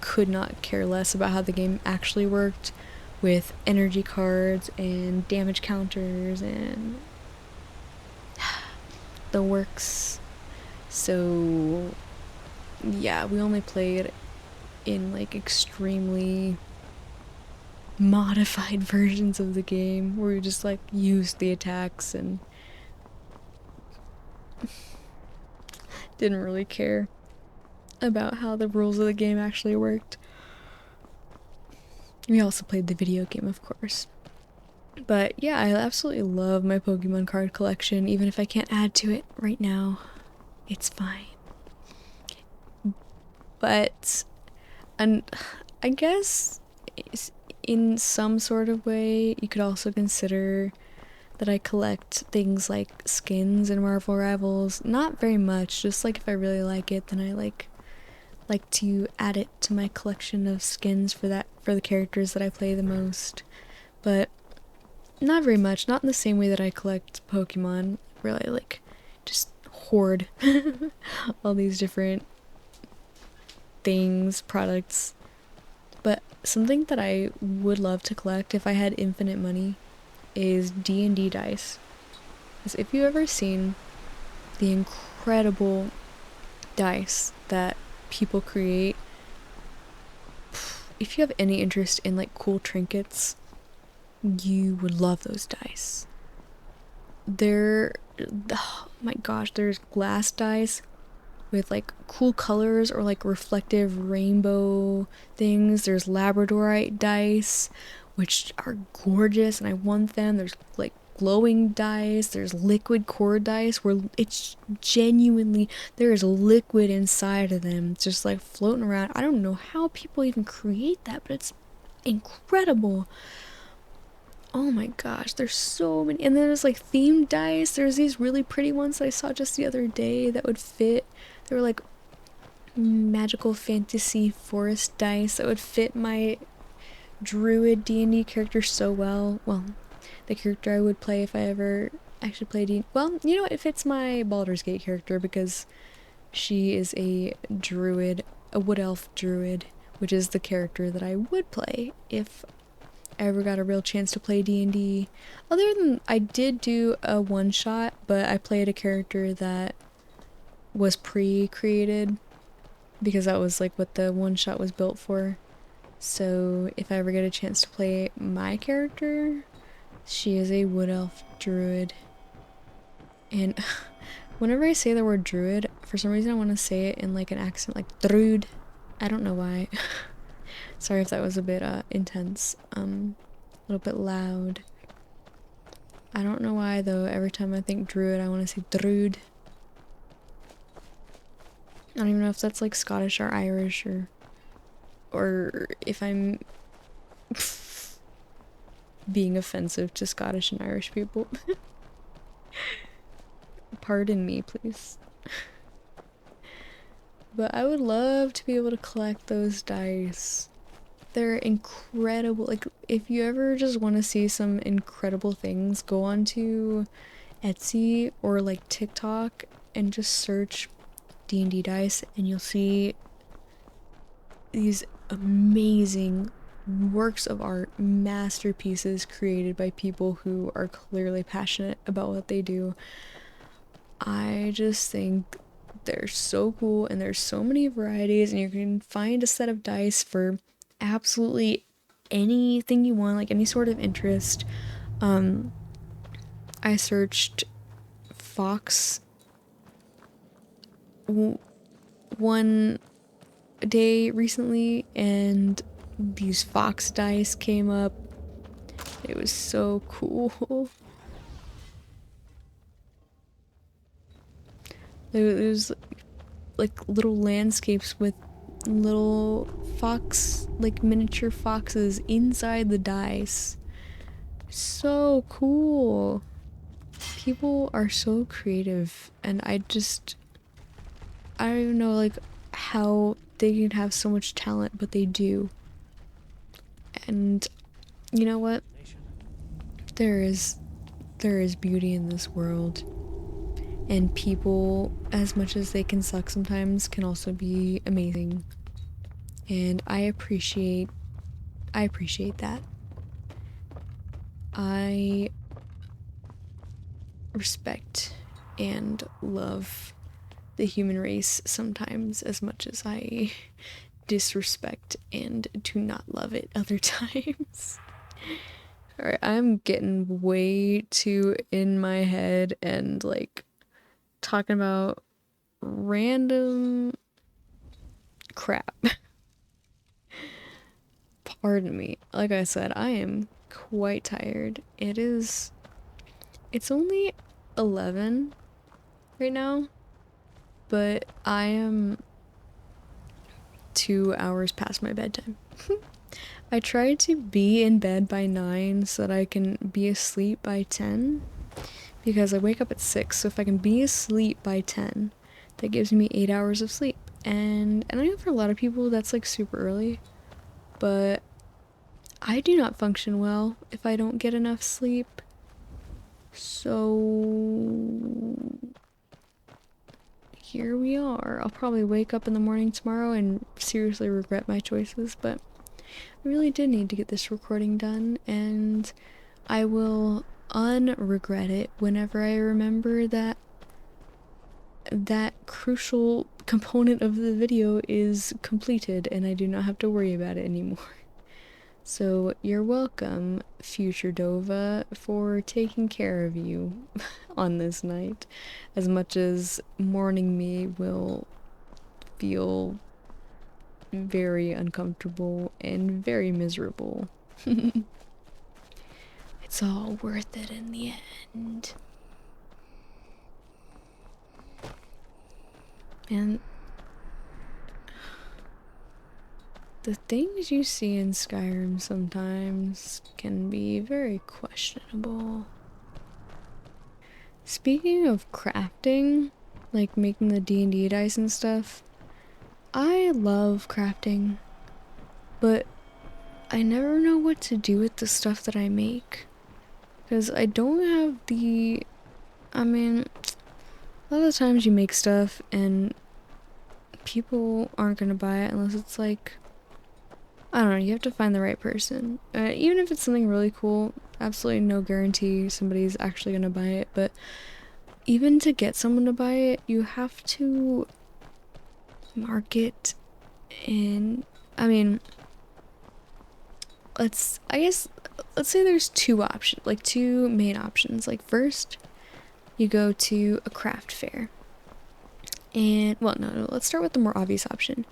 Speaker 1: could not care less about how the game actually worked, with energy cards and damage counters and the works. So yeah, we only played in like extremely modified versions of the game where we just like used the attacks and didn't really care about how the rules of the game actually worked. We also played the video game, of course. But yeah, I absolutely love my Pokemon card collection, even if I can't add to it right now. It's fine. But and I guess in some sort of way, you could also consider that I collect things like skins in Marvel Rivals. Not very much, just like if I really like it, then I like to add it to my collection of skins for the characters that I play the most. But not very much, not in the same way that I collect Pokemon, really like just hoard all these different things, products. But something that I would love to collect if I had infinite money is D&D dice. Because if you've ever seen the incredible dice that people create, if you have any interest in like cool trinkets, you would love those dice. Oh my gosh, there's glass dice with like cool colors or like reflective rainbow things. There's labradorite dice, which are gorgeous and I want them. There's like glowing dice, there's liquid core dice where it's genuinely, there is liquid inside of them. It's just like floating around. I don't know how people even create that, but it's incredible. Oh my gosh, there's so many. And then there's like themed dice. There's these really pretty ones that I saw just the other day that would fit. They were like magical fantasy forest dice that would fit my druid D&D character so well. Well, the character I would play if I ever actually played D&D. Well, you know what? It fits my Baldur's Gate character because she is a druid, a wood elf druid, which is the character that I would play if I ever got a real chance to play D&D. Other than, I did do a one-shot, but I played a character that was pre-created because that was like what the one-shot was built for. So if I ever get a chance to play my character, she is a wood elf druid. And whenever I say the word druid, for some reason I want to say it in like an accent like druid. I don't know why. Sorry if that was a bit intense, a little bit loud. I don't know why though, every time I think druid I want to say druid. I don't even know if that's like Scottish or Irish or if I'm being offensive to Scottish and Irish people. Pardon me, please. But I would love to be able to collect those dice. They're incredible. Like, if you ever just want to see some incredible things, go onto Etsy or like TikTok and just search D&D dice and you'll see these amazing works of art, masterpieces created by people who are clearly passionate about what they do. I just think they're so cool and there's so many varieties and you can find a set of dice for absolutely anything you want, like any sort of interest. I searched fox one day recently and these fox dice came up. It was so cool. It was like little landscapes with little fox, like miniature foxes inside the dice. So cool. People are so creative and I don't even know like how they can have so much talent, but they do. And you know what? there is beauty in this world, and people, as much as they can suck sometimes, can also be amazing, and I appreciate that. I respect and love the human race sometimes as much as I disrespect and do not love it other times. Alright, I'm getting way too in my head and like talking about random crap. Pardon me. Like I said, I am quite tired. It's only 11 right now, but I am 2 hours past my bedtime. I try to be in bed by 9 so that I can be asleep by 10, because I wake up at 6, so if I can be asleep by 10, that gives me 8 hours of sleep. And I know for a lot of people that's like super early, but I do not function well if I don't get enough sleep. So here we are. I'll probably wake up in the morning tomorrow and seriously regret my choices, but I really did need to get this recording done, and I will unregret it whenever I remember that crucial component of the video is completed and I do not have to worry about it anymore. So you're welcome, future Dova, for taking care of you on this night, as much as mourning me will feel very uncomfortable and very miserable. It's all worth it in the end. And the things you see in Skyrim sometimes can be very questionable. Speaking of crafting, like making the D&D dice and stuff, I love crafting, but I never know what to do with the stuff that I make, because I don't have I mean, a lot of the times you make stuff and people aren't gonna buy it unless it's like, I don't know, you have to find the right person. Even if it's something really cool, absolutely no guarantee somebody's actually gonna buy it, but even to get someone to buy it, you have to market. And I mean, let's say there's two main options. Like, first, you go to a craft fair. And, well, no, let's start with the more obvious option.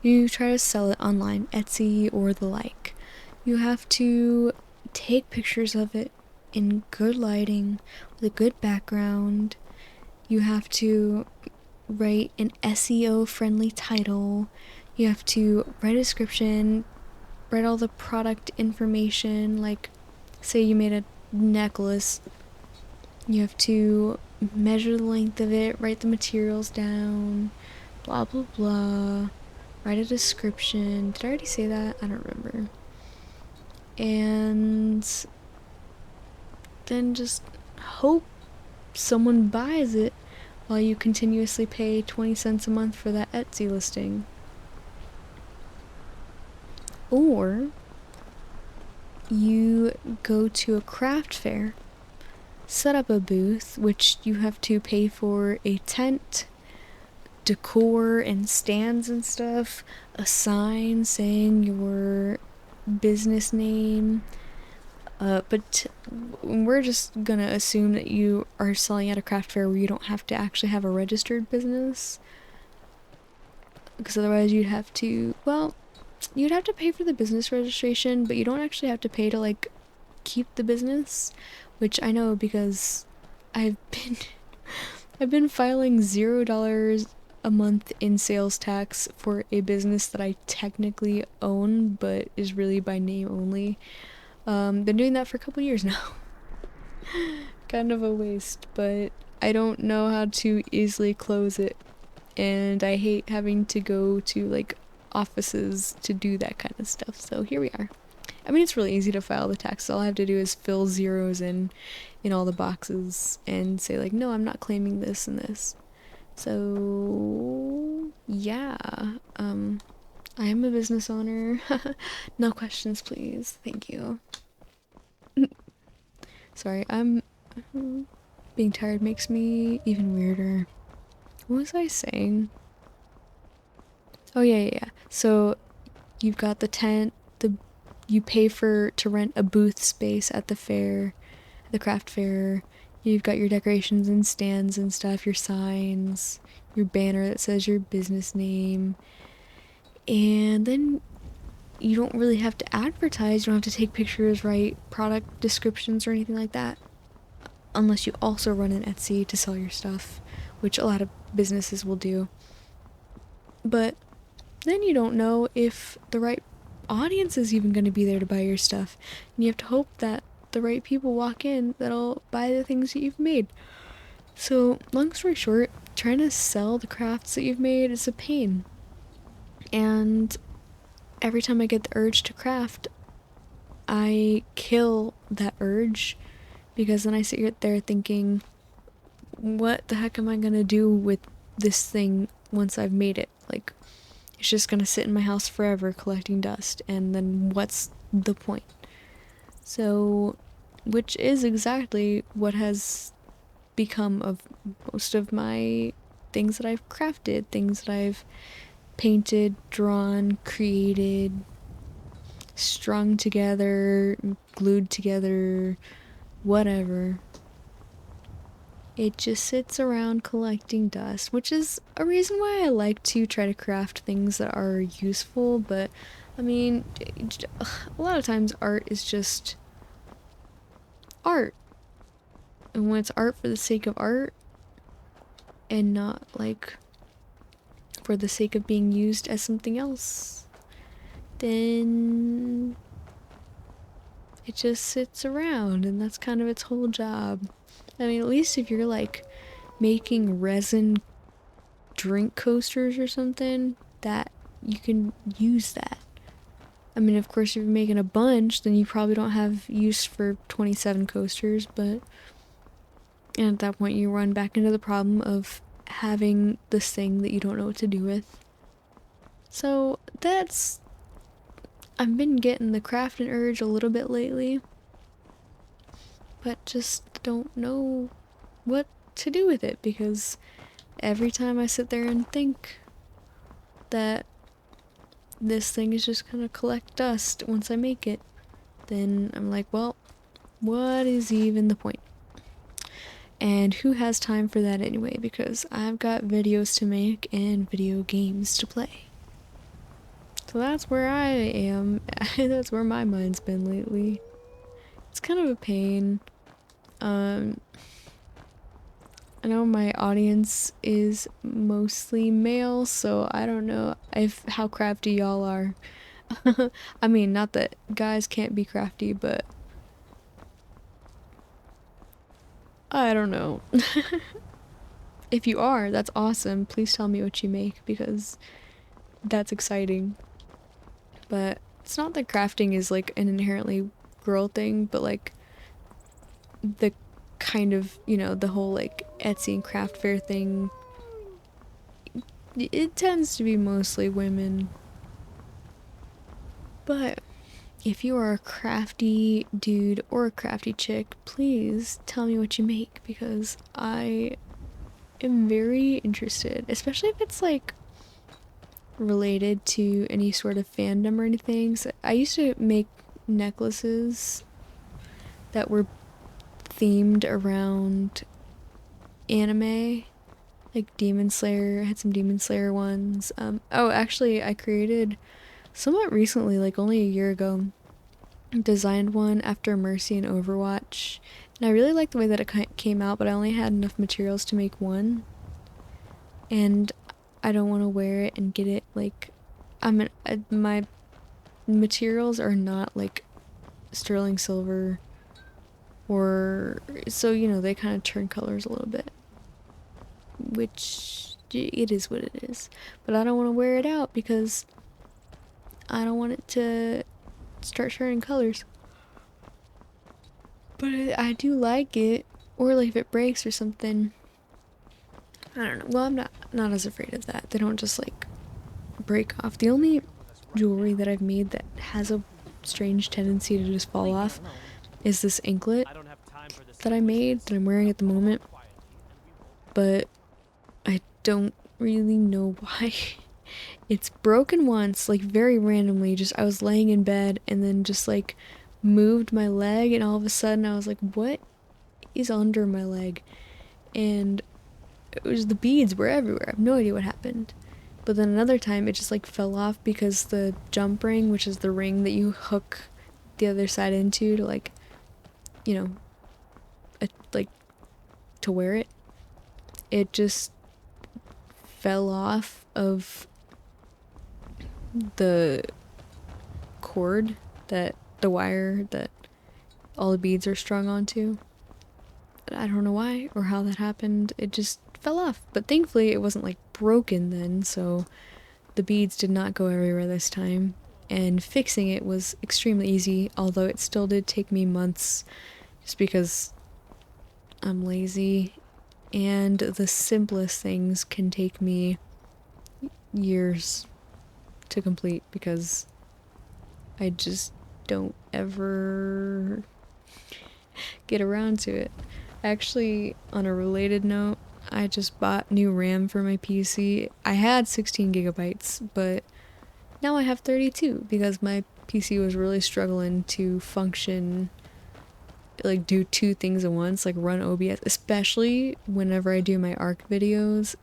Speaker 1: You try to sell it online, Etsy or the like. You have to take pictures of it in good lighting, with a good background. You have to write an SEO-friendly title. You have to write a description, write all the product information, like, say you made a necklace. You have to measure the length of it, write the materials down, blah blah blah, write a description. Did I already say that? I don't remember. And then just hope someone buys it while you continuously pay 20 cents a month for that Etsy listing. Or you go to a craft fair, set up a booth, which you have to pay for a tent, decor and stands and stuff, a sign saying your business name, but we're just gonna assume that you are selling at a craft fair where you don't have to actually have a registered business, because otherwise you'd have to pay for the business registration, but you don't actually have to pay to like keep the business, which I know because I've been filing $0 a month in sales tax for a business that I technically own but is really by name only. Been doing that for a couple years now. Kind of a waste, but I don't know how to easily close it, and I hate having to go to like offices to do that kind of stuff, so here we are. I mean, it's really easy to file the taxes. All I have to do is fill zeros in all the boxes and say like, no, I'm not claiming this and this. So yeah, I am a business owner. No questions, please. Thank you. Sorry, I'm being tired makes me even weirder. What was I saying? Oh yeah. So you've got the tent, you pay to rent a booth space at the fair, the craft fair. You've got your decorations and stands and stuff, your signs, your banner that says your business name. And then you don't really have to advertise, you don't have to take pictures, write product descriptions or anything like that. Unless you also run an Etsy to sell your stuff, which a lot of businesses will do. But then you don't know if the right audience is even going to be there to buy your stuff. And you have to hope that the right people walk in that'll buy the things that you've made. So, long story short, trying to sell the crafts that you've made is a pain. And every time I get the urge to craft, I kill that urge because then I sit there thinking, what the heck am I going to do with this thing once I've made it? Like, it's just gonna sit in my house forever collecting dust, and then what's the point? So, which is exactly what has become of most of my things that I've crafted, things that I've painted, drawn, created, strung together, glued together, whatever. It just sits around collecting dust, which is a reason why I like to try to craft things that are useful, but I mean, a lot of times art is just art. And when it's art for the sake of art and not like for the sake of being used as something else, then it just sits around, and that's kind of its whole job. I mean, at least if you're like making resin drink coasters or something, that you can use that. I mean, of course, if you're making a bunch, then you probably don't have use for 27 coasters, but and at that point you run back into the problem of having this thing that you don't know what to do with. So I've been getting the crafting urge a little bit lately, but just don't know what to do with it, because every time I sit there and think that this thing is just gonna collect dust once I make it, then I'm like, well, what is even the point? And who has time for that anyway, because I've got videos to make and video games to play. So that's where I am. That's where my mind's been lately. It's kind of a pain. I know my audience is mostly male, so I don't know how crafty y'all are. I mean, not that guys can't be crafty, but I don't know. If you are, that's awesome. Please tell me what you make, because that's exciting. But it's not that crafting is like an inherently girl thing, but like the kind of, the whole like Etsy and craft fair thing, it tends to be mostly women. But if you are a crafty dude or a crafty chick, please tell me what you make, because I am very interested, especially if it's like related to any sort of fandom or anything. So I used to make necklaces that were themed around anime, like Demon Slayer. I had some Demon Slayer ones. Actually, I created somewhat recently, like only a year ago, designed one after Mercy in Overwatch, and I really liked the way that it came out, but I only had enough materials to make one, and I don't want to wear it and get it like, my materials are not like sterling silver, or so they kind of turn colors a little bit, which it is what it is. But I don't want to wear it out because I don't want it to start turning colors. But I do like it. Or like if it breaks or something. I don't know. Well, I'm not as afraid of that. They don't just like break off. The only jewelry that I've made that has a strange tendency to just fall off is this anklet that I made that I'm wearing at the moment. But I don't really know why. It's broken once, like very randomly. Just I was laying in bed and then just like moved my leg, and all of a sudden I was like, what is under my leg? And it was the beads were everywhere. I have no idea what happened. But then another time it just like fell off because the jump ring, which is the ring that you hook the other side into to like, you know, like to wear it, it just fell off of the cord, that the wire that all the beads are strung onto. I don't know why or how that happened. It just fell off. But thankfully it wasn't like broken then, so the beads did not go everywhere this time. And fixing it was extremely easy, although it still did take me months just because I'm lazy. And the simplest things can take me years to complete because I just don't ever get around to it. Actually, on a related note, I just bought new RAM for my PC. I had 16 gigabytes, but now I have 32 because my PC was really struggling to function, like do two things at once, like run OBS, especially whenever I do my ARC videos.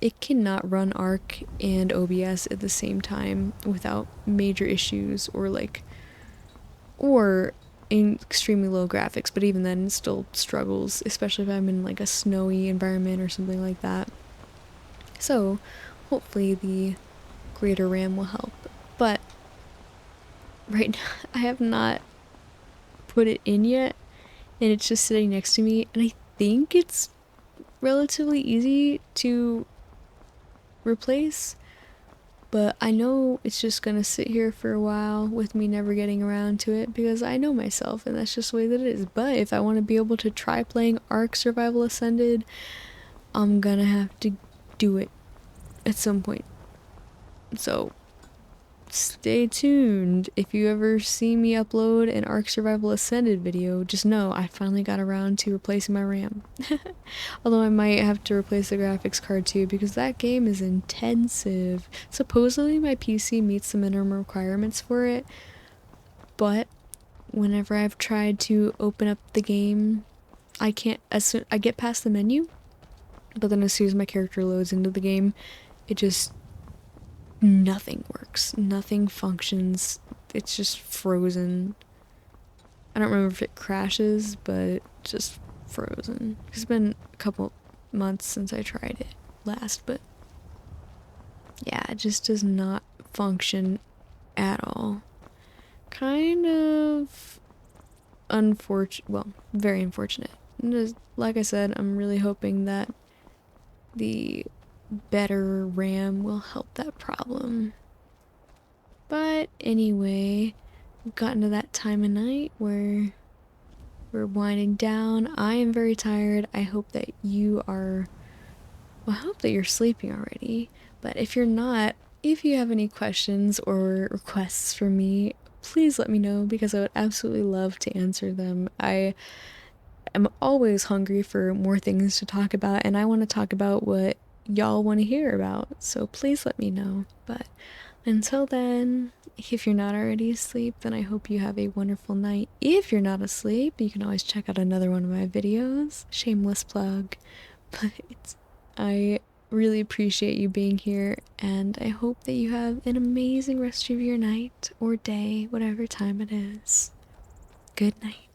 Speaker 1: It cannot run ARC and OBS at the same time without major issues or in extremely low graphics, but even then it still struggles, especially if I'm in like a snowy environment or something like that. So hopefully the greater RAM will help. But right now I have not put it in yet, and it's just sitting next to me, and I think it's relatively easy to replace, but I know it's just gonna sit here for a while with me never getting around to it because I know myself and that's just the way that it is. But if I want to be able to try playing Ark Survival Ascended, I'm gonna have to do it at some point. So stay tuned. If you ever see me upload an Ark Survival Ascended video, just know I finally got around to replacing my RAM. Although I might have to replace the graphics card too because that game is intensive. Supposedly my PC meets the minimum requirements for it, but whenever I've tried to open up the game, I can't. I get past the menu, but then as soon as my character loads into the game, it just nothing works, nothing functions, it's just frozen. I don't remember if it crashes, but just frozen. It's been a couple months since I tried it last, but yeah, it just does not function at all. Kind of unfortunate, well, very unfortunate. Just, like I said, I'm really hoping that the better RAM will help that problem. But anyway, we've gotten to that time of night where we're winding down. I am very tired. I hope that you are, well, I hope that you're sleeping already. But if you're not, if you have any questions or requests for me, please let me know because I would absolutely love to answer them. I am always hungry for more things to talk about, and I want to talk about what y'all want to hear about, so please let me know. But until then, if you're not already asleep, then I hope you have a wonderful night. If you're not asleep, you can always check out another one of my videos. Shameless plug. But I really appreciate you being here, and I hope that you have an amazing rest of your night or day, whatever time it is. Good night.